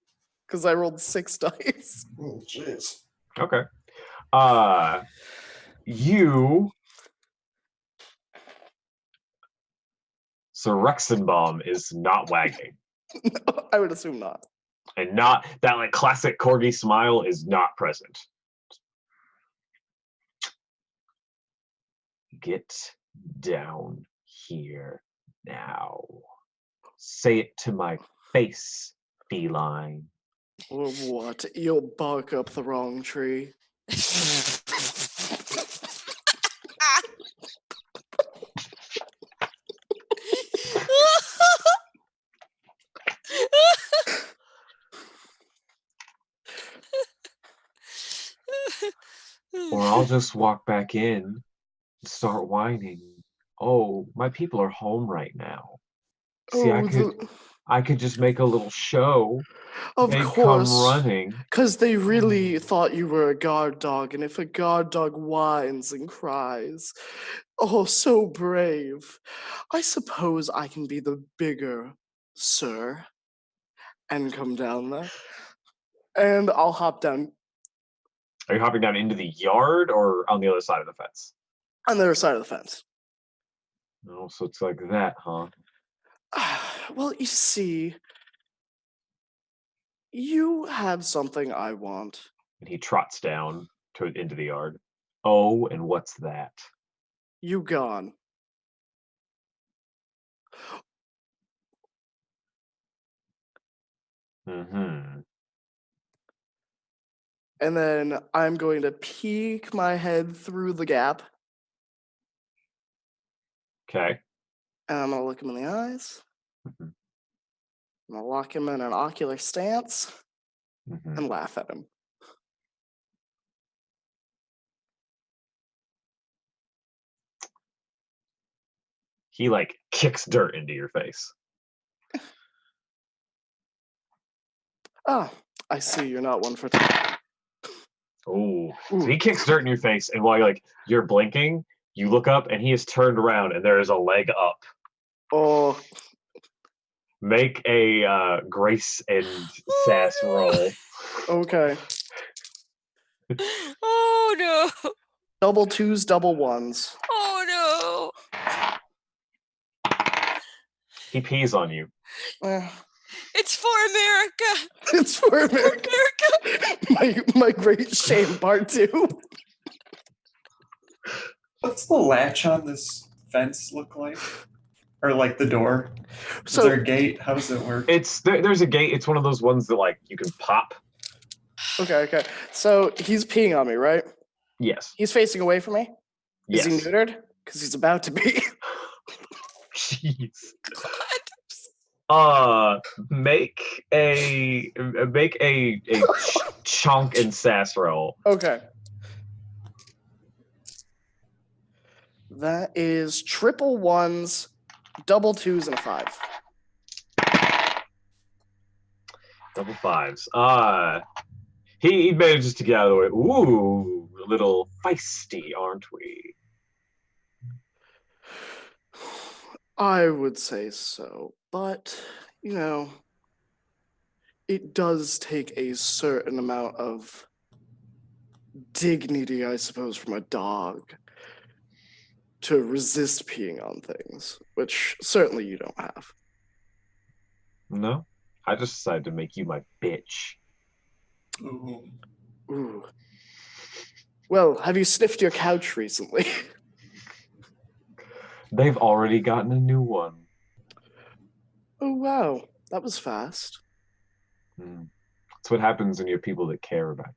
Because I rolled 6 dice. Oh, jeez. Okay. So Rexenbaum is not wagging. I would assume not. And not that like classic corgi smile is not present. Get down here now. Say it to my face, feline. What? You'll bark up the wrong tree. Or I'll just walk back in and start whining. Oh, my people are home right now. See, I could just make a little show. Of They'd course. come running. Because they really thought you were a guard dog, and if a guard dog whines and cries, oh, so brave. I suppose I can be the bigger sir and come down there. And I'll hop down Are you hopping down into the yard or on the other side of the fence? on the other side of the fence. Oh, so it's like that, huh? Well, you see, you have something I want. And he trots down into the yard. Oh, and what's that? You gone. Mm-hmm. And then I'm going to peek my head through the gap. Okay. And I'm going to look him in the eyes. Mm-hmm. I'm going to lock him in an ocular stance Mm-hmm. and laugh at him. He like kicks dirt into your face. Ah, I see you're not one for time. Oh, so he kicks dirt in your face, and while you're blinking, you look up, and he is turned around, and there is a leg up. Oh, Make a grace and sass roll. okay. Oh no! Double twos, double ones. Oh no! He pees on you. It's for America! It's for America. My great shame part 2. What's the latch on this fence look like? Or like the door? Is So there a gate? How does it work? There's a gate. It's one of those ones that you can pop. okay. So he's peeing on me, right? Yes. He's facing away from me. Yes. Is he neutered? Because he's about to be. Jeez. Make a chunk and sass roll. Okay. That is triple ones, double twos, and a 5. Double fives. He manages to get out of the way. Ooh, a little feisty, aren't we? I would say so, but it does take a certain amount of dignity, I suppose, from a dog to resist peeing on things, which certainly you don't have. No, I just decided to make you my bitch. Ooh. Ooh. Well, have you sniffed your couch recently? They've already gotten a new one. Oh, wow. That was fast. That's what happens when you have people that care about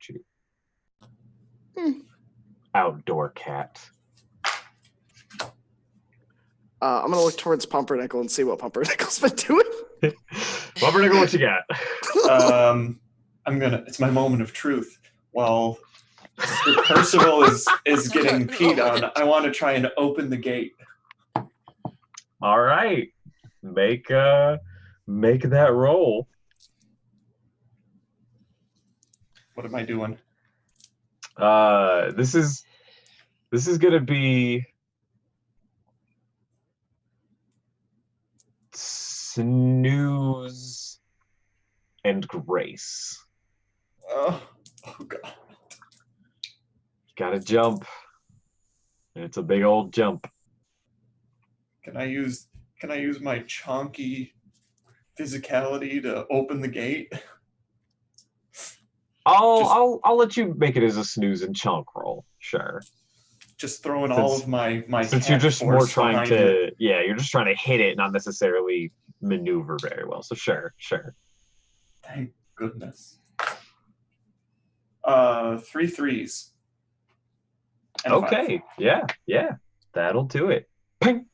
you. Outdoor cat. I'm going to look towards Pumpernickel and see what Pumpernickel's been doing. Pumpernickel, what you got? It's my moment of truth. While Percival is getting peed on, I want to try and open the gate. All right. Make that roll. What am I doing? This is gonna be snooze and grace. Oh God. You gotta jump. And it's a big old jump. Can I use my chonky physicality to open the gate? I'll let you make it as a snooze and chunk roll. Sure. Just throwing all of my since you're just more trying to you're just trying to hit it, not necessarily maneuver very well. So sure. Thank goodness. 3 threes. And a 5. Okay. Yeah. That'll do it. Ping.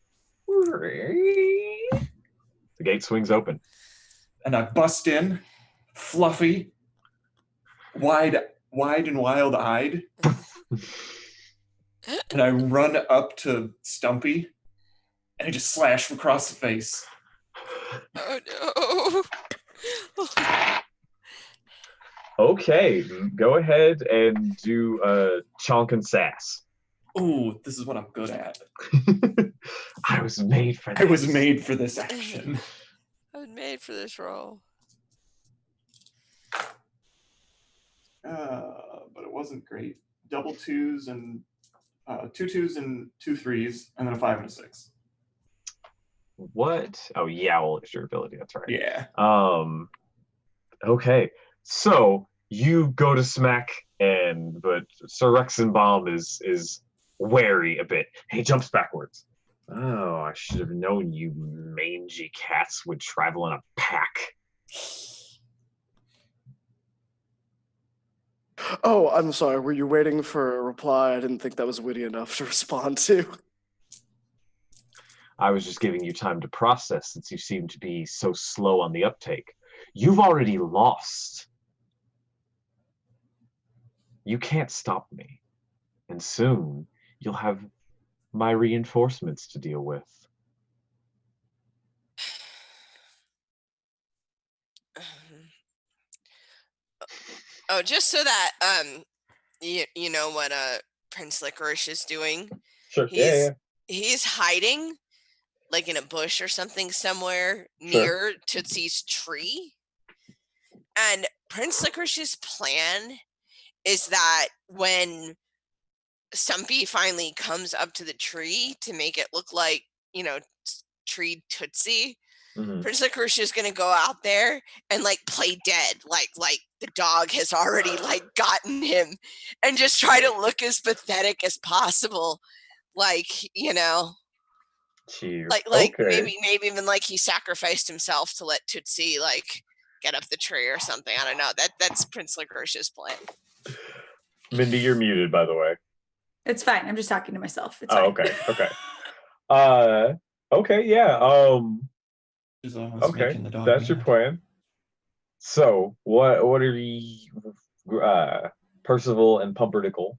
The gate swings open. And I bust in, fluffy, wide and wild-eyed. And I run up to Stumpy, and I just slash him across the face. Oh no. Okay, go ahead and do chonk and sass. Ooh, this is what I'm good at. I was made for this. I was made for this action. I was made for this role. But it wasn't great. Double 2s and 2 2s and 2 3s, and then a 5 and a 6. What? Oh, Yowl is your ability. That's right. Yeah. Okay. So you go to smack, but Sir Rexenbaum is wary a bit. He jumps backwards. Oh, I should have known you mangy cats would travel in a pack. Oh, I'm sorry. Were you waiting for a reply? I didn't think that was witty enough to respond to. I was just giving you time to process since you seem to be so slow on the uptake. You've already lost. You can't stop me. And soon you'll have my reinforcements to deal with. Oh, just so that you know what Prince Licorice is doing. Sure. He's hiding like in a bush or something somewhere near Tootsie's tree. And Prince Licorice's plan is that when Stumpy finally comes up to the tree to make it look like, tree Tootsie, Prince Licorice is gonna go out there and like play dead, like the dog has already like gotten him, and just try to look as pathetic as possible, like Jeez. like Okay. maybe even like he sacrificed himself to let Tootsie like get up the tree or something. I don't know. That's Prince Licorice's plan. Mindy, you're muted, by the way. It's fine. I'm just talking to myself. It's fine. Okay. Okay, yeah. Okay, that's your plan. So, what are you, Percival and Pumpernickel?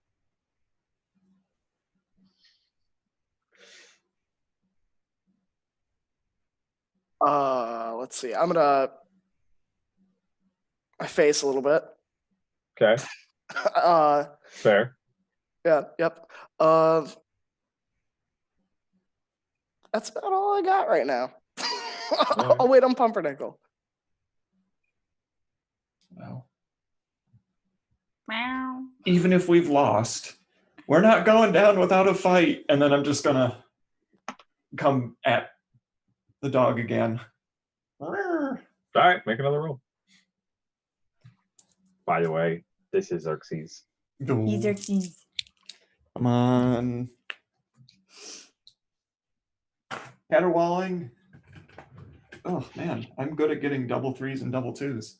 Let's see. I'm gonna my face a little bit. Okay. Fair. Yeah. Yep. That's about all I got right now. I'll wait on Pumpernickel. Well, Meow. even if we've lost, we're not going down without a fight. And then I'm just gonna come at the dog again. All right, make another roll. By the way, this is Xerxes. He's Xerxes. Come on. Caterwauling. Oh man, I'm good at getting double 3s and double 2s.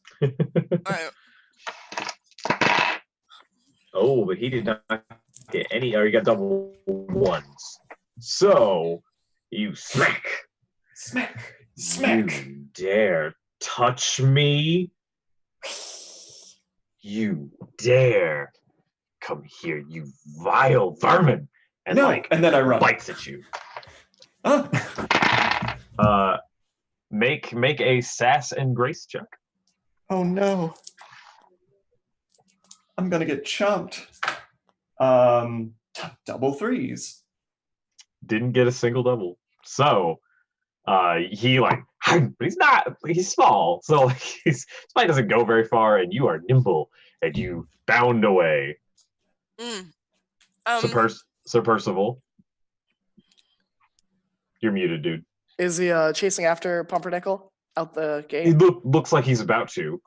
Oh, but he did not get any, or he got double 1s. So you smack. You dare touch me? You dare come here, you vile vermin! And and then I run. Bites at you. Huh? Make a sass and grace check. Oh no. I'm gonna get chumped. Double 3s. Didn't get a single double. So he but he's small. So his spike doesn't go very far, and you are nimble and you bound away. Sir Percival. You're muted, dude. Is he chasing after Pumpernickel out the gate? He looks like he's about to.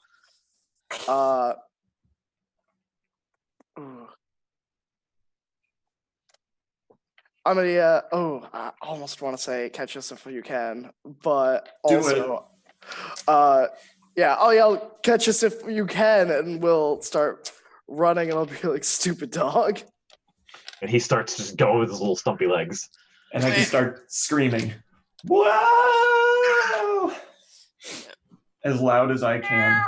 I'm gonna, I almost want to say catch us if you can, but Do also, yeah, I'll yell catch us if you can, and we'll start running, and I'll be like, stupid dog. And he starts just going with his little stumpy legs. And I can start screaming, "Whoa!" as loud as I can.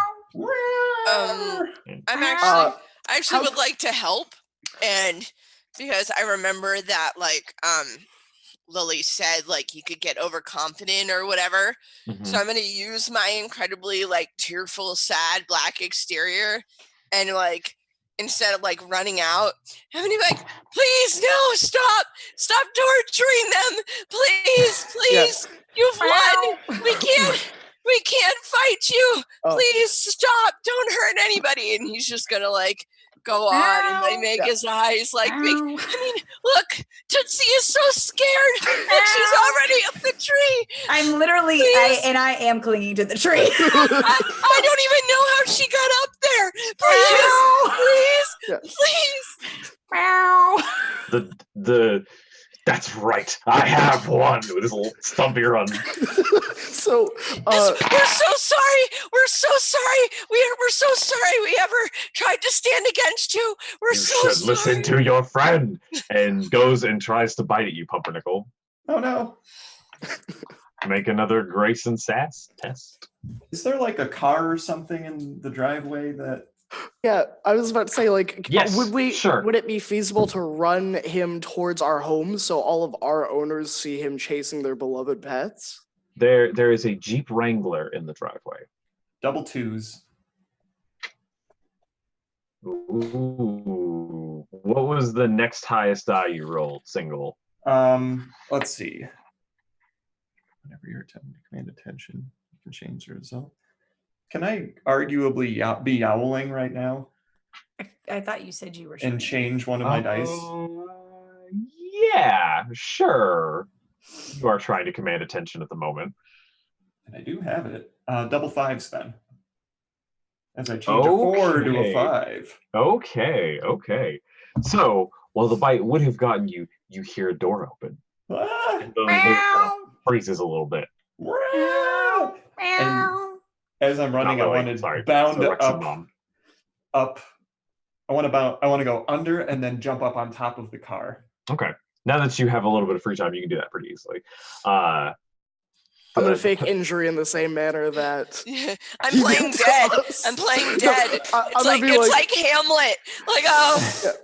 I actually would like to help, and because I remember that Lily said he could get overconfident or whatever. Mhm. So I'm gonna use my incredibly tearful, sad black exterior, and instead of running out, I'm gonna be like, please no, stop torturing them, please, you've won, we can't fight you, please stop, don't hurt anybody. And he's just gonna go on and make his eyes big. I mean, look, Tootsie is so scared. Look, she's already up the tree. I'm literally, I am clinging to the tree. I don't even know how she got up there. Please. That's right. I have won with his little stumpy run. So we're so sorry. We're so sorry. We're so sorry we ever tried to stand against you. We're so sorry. You should listen to your friend. And goes and tries to bite at you, Pumpernickel. Oh no. Make another grace and sass test. Is there a car or something in the driveway that... Yeah, I was about to say, yes, would it be feasible to run him towards our home so all of our owners see him chasing their beloved pets? There is a Jeep Wrangler in the driveway. Double twos. Ooh. What was the next highest die you rolled? Single. Let's see. Whenever you're attempting to command attention, you can change the result. Can I arguably be yowling right now? I thought you said you were and change one of my dice? Yeah, sure. You are trying to command attention at the moment. And I do have it. Double fives then. As I change a 4 to a 5. Okay. So, while the bite would have gotten you, you hear a door open. And the freezes a little bit. And as I'm running, I want to bound up. I want to go under and then jump up on top of the car. Okay. Now that you have a little bit of free time, you can do that pretty easily. I'm going to fake injury in the same manner that... I'm playing dead. I'm playing dead. It's like Hamlet.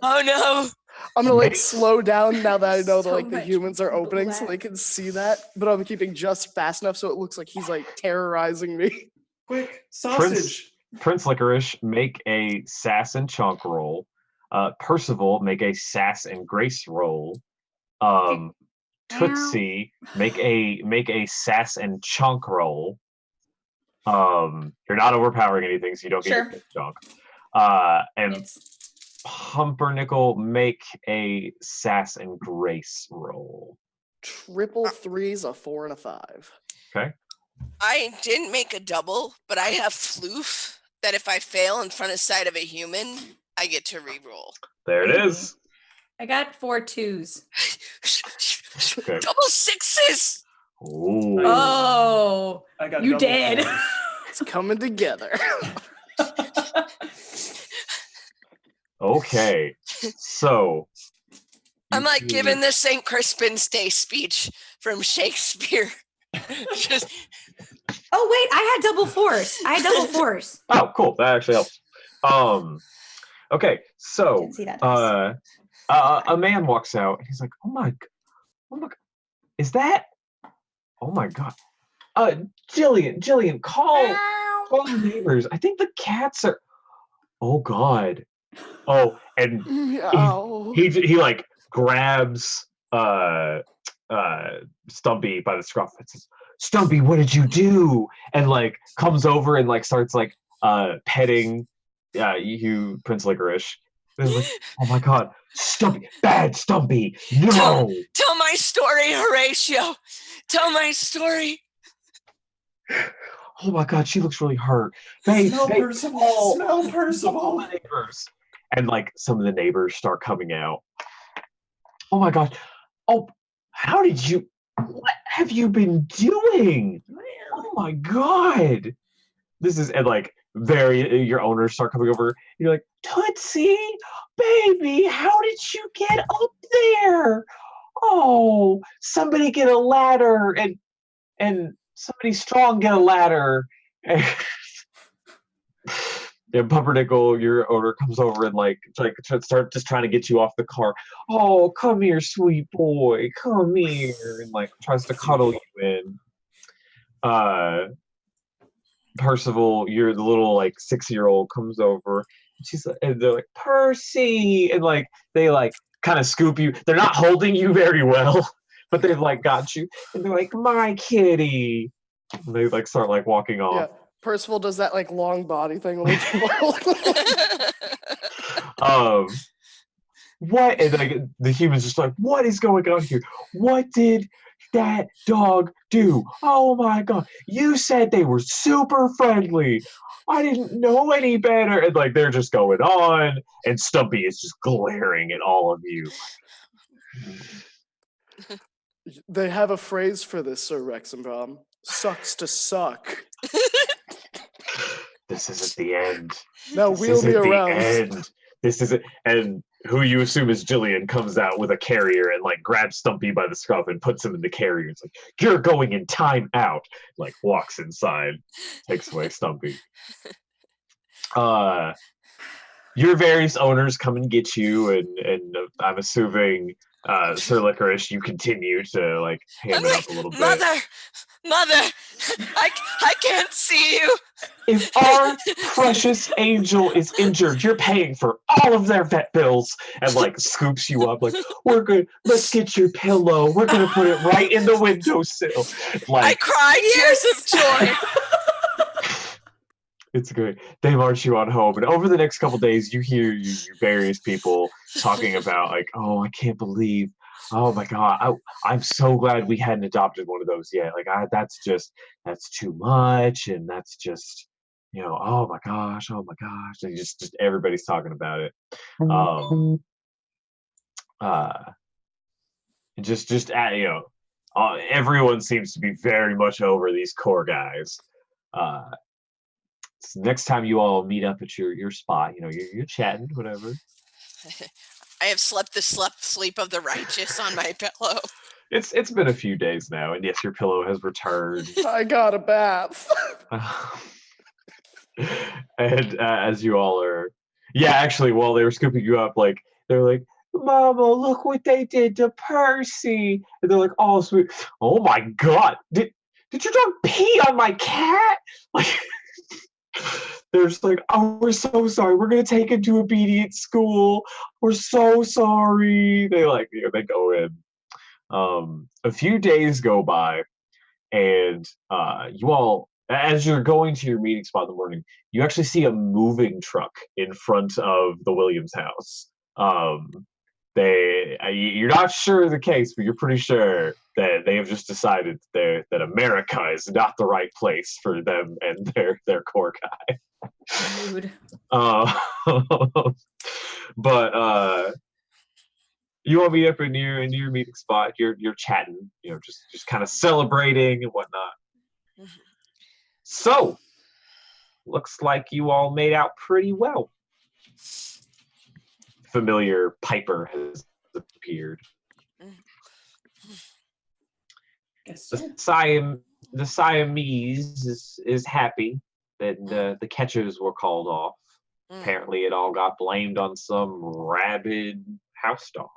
Oh no. I'm going to slow down now that I know that the humans are opening so they can see that. But I'm keeping just fast enough so it looks like he's terrorizing me. Quick, sausage. Prince Licorice, make a sass and chunk roll. Percival, make a sass and grace roll. Tootsie, make a sass and chunk roll. You're not overpowering anything, so you don't get a chunk. And Pumpernickel, make a sass and grace roll. Triple threes, a 4 and a 5. Okay. I didn't make a double, but I have floof that if I fail in front of sight of a human, I get to re-roll. There it is. I got 4 2s. Okay. Double 6s. Ooh. Oh, I got you did. It's coming together. Okay, so I'm giving the St. Crispin's Day speech from Shakespeare. Just... Oh wait, I had double 4s. Oh, cool. That actually helps. Okay, so Didn't see that a man walks out and he's like, "Oh my god, is that? Oh my god, Jillian, call the neighbors. I think the cats are. Oh god." Oh, and he grabs Stumpy by the scruff and says, "Stumpy, what did you do?" And comes over and starts petting you, Prince Licorice. Oh my god, Stumpy, bad Stumpy, no! Tell my story, Horatio. Tell my story. Oh my god, she looks really hurt. Smell Percival. The neighbors. And some of the neighbors start coming out. Oh my gosh, Oh, how did you? What have you been doing? Oh my god! This is and like your owners start coming over. You're like, Tootsie, baby, how did you get up there? Oh, somebody get a ladder and somebody strong get a ladder. And Pumpernickel, your owner, comes over and start just trying to get you off the car. Oh, come here, sweet boy, come here, and like tries to cuddle you in. Percival, you're the little like 6-year-old, comes over. And they're like, Percy, and like they like kind of scoop you. They're not holding you very well, but they've like got you, and they're like, my kitty. And they like start like walking off. Yeah, Percival does that like long body thing. What? And like the humans just like, what is going on here? What did that dog do? Oh my god! You said they were super friendly. I didn't know any better. And like they're just going on, and Stumpy is just glaring at all of you. They have a phrase for this, Sir Rexenbaum. Sucks to suck. This isn't the end. Now wheel me around. End. This is it. And who you assume is Jillian comes out with a carrier and like grabs Stumpy by the scruff and puts him in the carrier. It's like, you're going in time out. Like walks inside, takes away Stumpy. Your various owners come and get you, and I'm assuming Sir Licorice, you continue to like ham it up a little bit. Mother, I can't see you. If our precious angel is injured, you're paying for all of their vet bills. And like scoops you up, like, we're good. Let's get your pillow. We're gonna put it right in the windowsill. Like I cry tears of joy. It's great. They march you on home, and over the next couple days, you hear various people talking about like, oh, I can't believe. Oh my god, I'm so glad we hadn't adopted one of those yet. Like, that's too much, and that's just, oh my gosh, and just everybody's talking about it. Everyone seems to be very much over these core guys. So next time you all meet up at your spot, you're chatting, whatever. I have slept the sleep of the righteous on my pillow. It's been a few days now, and yes, your pillow has returned. I got a bath. And as you all are, actually, while they were scooping you up, like they're like, Mama, look what they did to Percy, and they're like, oh sweet, oh my god, did your dog pee on my cat? Like. They're just like, oh, we're so sorry. We're gonna take him to obedient school. We're so sorry. They they go in. A few days go by, and you all, as you're going to your meeting spot in the morning, you actually see a moving truck in front of the Williams house. You're not sure of the case, but you're pretty sure that they have just decided that America is not the right place for them and their core guy. Mood. But you all meet up in your meeting spot. You're chatting, just kind of celebrating and whatnot. Mm-hmm. So, looks like you all made out pretty well. Familiar Piper has appeared. The Siamese is happy that the catchers were called off. Apparently, it all got blamed on some rabid house dog.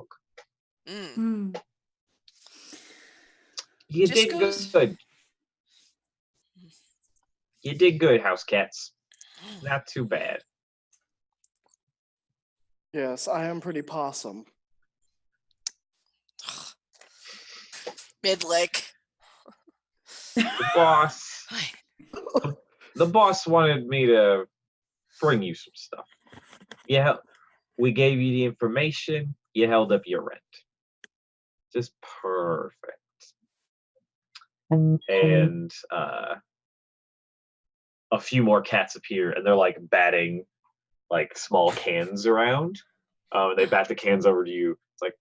You did good. You did good, house cats. Not too bad. Yes, I am pretty possum. Mid-lick. The boss wanted me to bring you some stuff. Yeah, we gave you the information. You held up your rent. Just perfect. And a few more cats appear, and they're like batting like small cans around. They bat the cans over to you. It's like,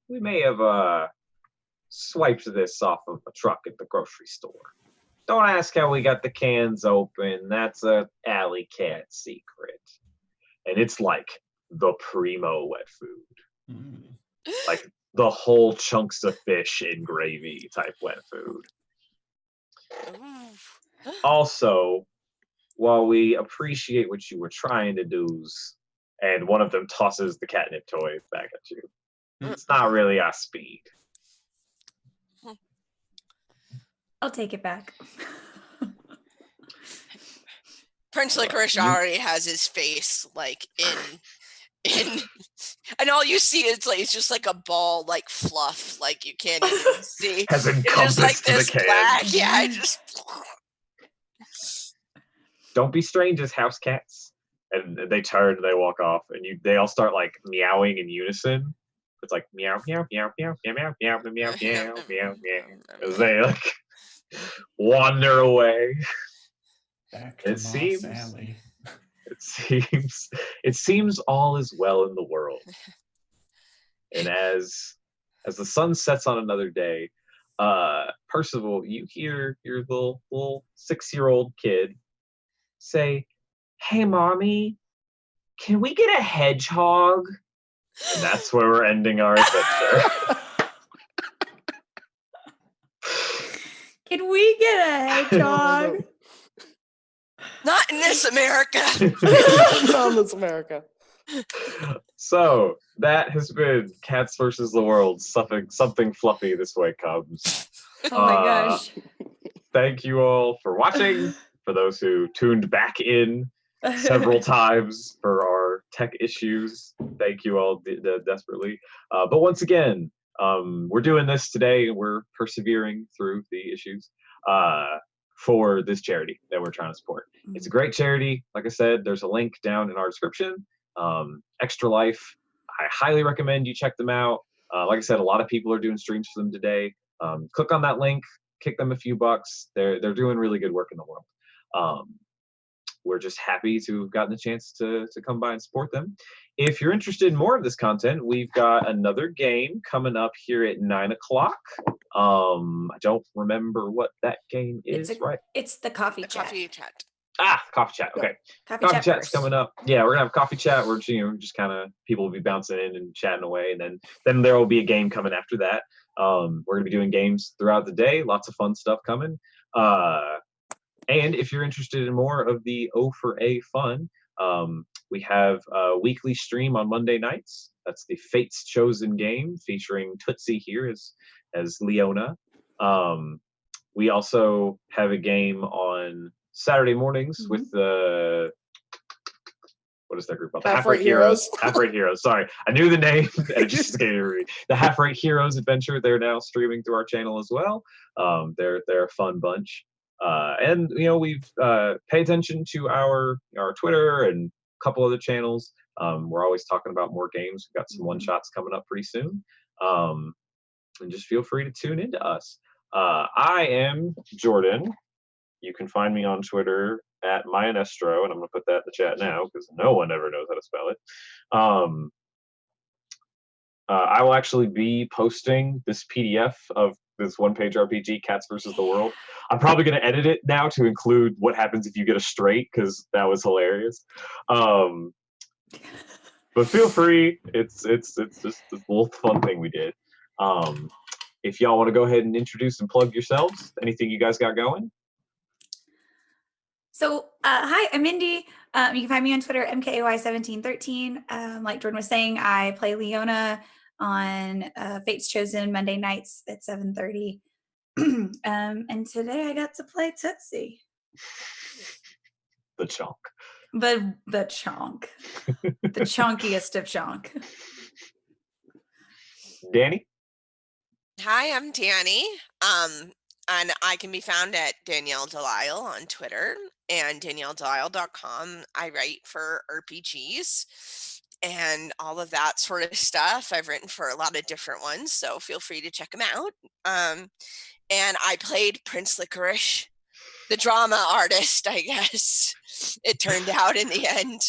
we may have swiped this off of a truck at the grocery store. Don't ask how we got the cans open. That's a alley cat secret. And it's like the primo wet food. Like the whole chunks of fish in gravy type wet food. Also, while we appreciate what you were trying to do, and one of them tosses the catnip toy back at you, it's not really our speed. I'll take it back. Prince Licorice already has his face like in and all you see is like it's just like a ball like fluff, like you can't even see. Has It's encompassed just like the this can. black. Yeah, I just Don't be strangers, house cats. And they turn, they walk off, and they all start like meowing in unison. It's like meow, meow, meow, meow, meow, meow, meow, meow, meow, meow, meow, meow. As they like wander away. Back to Moss Alley. It seems all is well in the world. And as the sun sets on another day, Percival, you hear your little 6-year-old kid say, "Hey, mommy, can we get a hedgehog?" And that's where we're ending our adventure. Can we get a hedgehog? not in this America. Not in this America. So that has been Cats versus the World. Something fluffy this way comes. Oh my gosh. Thank you all for watching. For those who tuned back in several times for our tech issues, thank you all desperately. But once again, we're doing this today. We're persevering through the issues for this charity that we're trying to support. It's a great charity. Like I said, there's a link down in our description. Extra Life. I highly recommend you check them out. Like I said, a lot of people are doing streams for them today. Click on that link, kick them a few bucks. They're doing really good work in the world. We're just happy to have gotten the chance to come by and support them. If you're interested in more of this content, we've got another game coming up here at 9 o'clock. I don't remember what that game is, right? It's the coffee chat. Coffee chat. Coffee chat. Okay. Coffee Chat's first. coming up. Yeah, we're gonna have coffee chat. We're just kind of people will be bouncing in and chatting away, and then there will be a game coming after that. We're gonna be doing games throughout the day. Lots of fun stuff coming. And if you're interested in more of the O for A fun, we have a weekly stream on Monday nights. That's the Fate's Chosen game featuring Tootsie here as Leona. We also have a game on Saturday mornings with the what is that group called? The Half Right Heroes. Half Right Heroes. Sorry, I knew the name. And it just escaped me. The Half Right Heroes adventure. They're now streaming through our channel as well. They're a fun bunch. And we've pay attention to our Twitter and a couple other channels. We're always talking about more games. We've got some one shots coming up pretty soon. And just feel free to tune into us. I am Jordan. You can find me on Twitter at Mayanestro, and I'm going to put that in the chat now because no one ever knows how to spell it. I will actually be posting this PDF of this one-page RPG, Cats versus the World. I'm probably going to edit it now to include what happens if you get a straight, because that was hilarious. But feel free. It's just a little fun thing we did. If y'all want to go ahead and introduce and plug yourselves, anything you guys got going? So, hi, I'm Mindy. You can find me on Twitter, MKAY1713. Like Jordan was saying, I play Leona on Fate's Chosen Monday nights at 7:30. And today I got to play Tootsie. The chunk. The chonk. The chonkiest of chonk. Danny? Hi, I'm Danny. And I can be found at Danielle Delisle on Twitter and DanielleDelisle.com. I write for RPGs and all of that sort of stuff. I've written for a lot of different ones, so feel free to check them out. And I played Prince Licorice, the drama artist, I guess. It turned out in the end.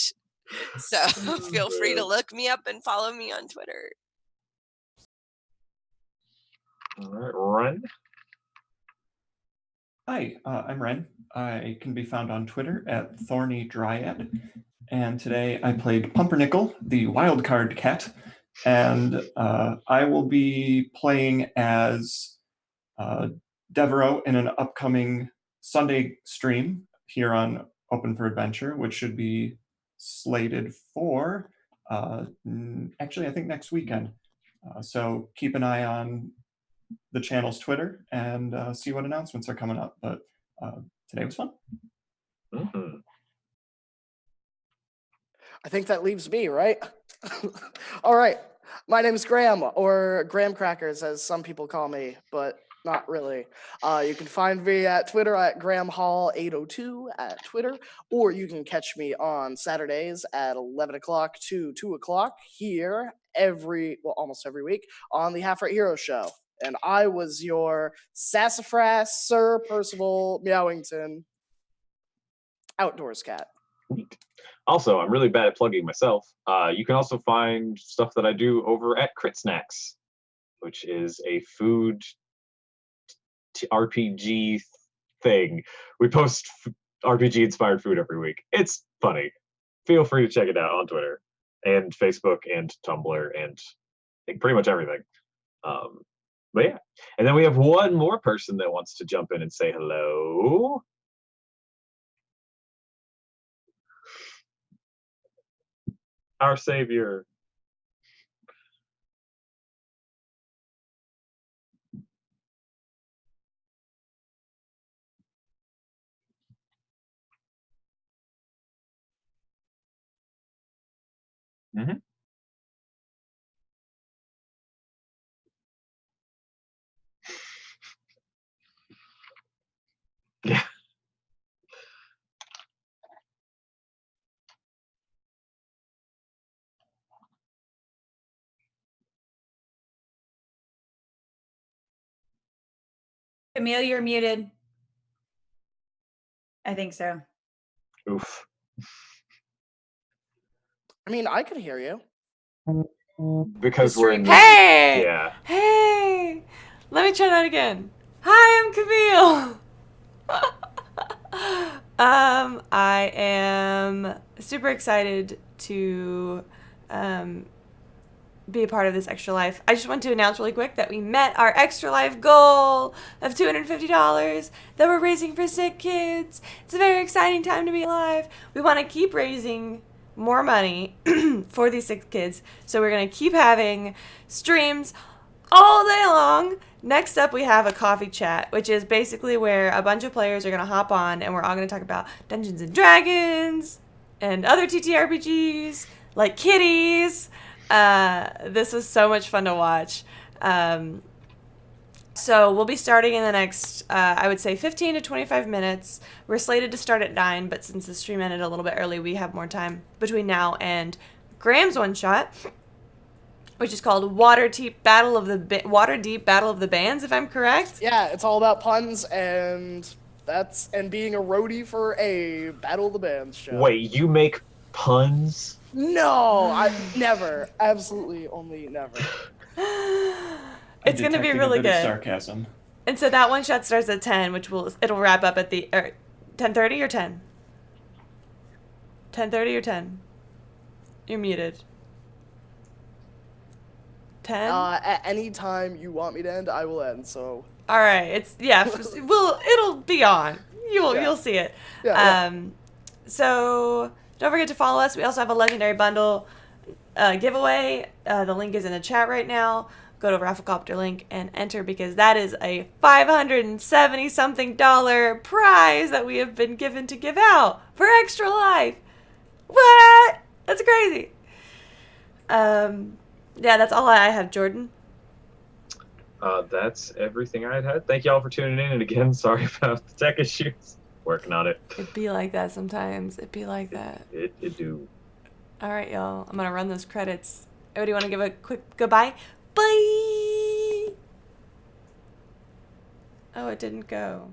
So feel free to look me up and follow me on Twitter. All right, Ren. Hi, I'm Ren. I can be found on Twitter at Thorny Dryad. And today I played Pumpernickel, the wildcard cat. And I will be playing as Devereaux in an upcoming Sunday stream here on Open for Adventure, which should be slated for actually, I think next weekend. So keep an eye on the channel's Twitter and see what announcements are coming up. But today was fun. Mm-hmm. I think that leaves me, right? All right. My name is Graham, or Graham Crackers, as some people call me, but not really. You can find me at Twitter at GrahamHall802 at Twitter, or you can catch me on Saturdays at 11 o'clock to 2 o'clock here almost every week on the Half Right Hero Show. And I was your sassafras Sir Percival Meowington outdoors cat. Neat. Also, I'm really bad at plugging myself. You can also find stuff that I do over at Crit Snacks, which is a food RPG thing. We post RPG-inspired food every week. It's funny. Feel free to check it out on Twitter and Facebook and Tumblr and I think pretty much everything. But yeah. And then we have one more person that wants to jump in and say hello. Our savior. Mm-hmm. Yeah. Camille, you're muted. I think so. Oof. I mean, I could hear you. Because we're in Hey! Yeah. Hey! Let me try that again. Hi, I'm Camille. I am super excited to be a part of this Extra Life. I just want to announce really quick that we met our Extra Life goal of $250 that we're raising for sick kids. It's a very exciting time to be alive. We want to keep raising more money for these sick kids, so we're going to keep having streams all day long. Next up, we have a coffee chat, which is basically where a bunch of players are going to hop on and we're all going to talk about Dungeons and Dragons and other TTRPGs like Kitties. This was so much fun to watch. So we'll be starting in the next, I would say 15 to 25 minutes. We're slated to start at 9, but since the stream ended a little bit early, we have more time between now and Graham's one shot, which is called Waterdeep Battle of the Bands, if I'm correct. Yeah, it's all about puns and being a roadie for a Battle of the Bands show. Wait, you make puns? No, I never. Absolutely only never. It's going to be really good. Sarcasm. And so that one shot starts at 10, which it'll wrap up at 10:30 or 10? 10:30 or 10? You're muted. 10? At any time you want me to end, I will end. So. All right. It'll be on. You'll see it. Yeah. So don't forget to follow us. We also have a legendary bundle giveaway. The link is in the chat right now. Go to Rafflecopter link and enter, because that is a $570-something prize that we have been given to give out for Extra Life. What? That's crazy. Yeah, that's all I have, Jordan. That's everything I had. Thank y'all for tuning in, and again, sorry about the tech issues. Working on it. It'd be like that sometimes. It'd be like that. It do. All right, y'all. I'm gonna run those credits. Everybody want to give a quick goodbye? Bye. Oh, it didn't go.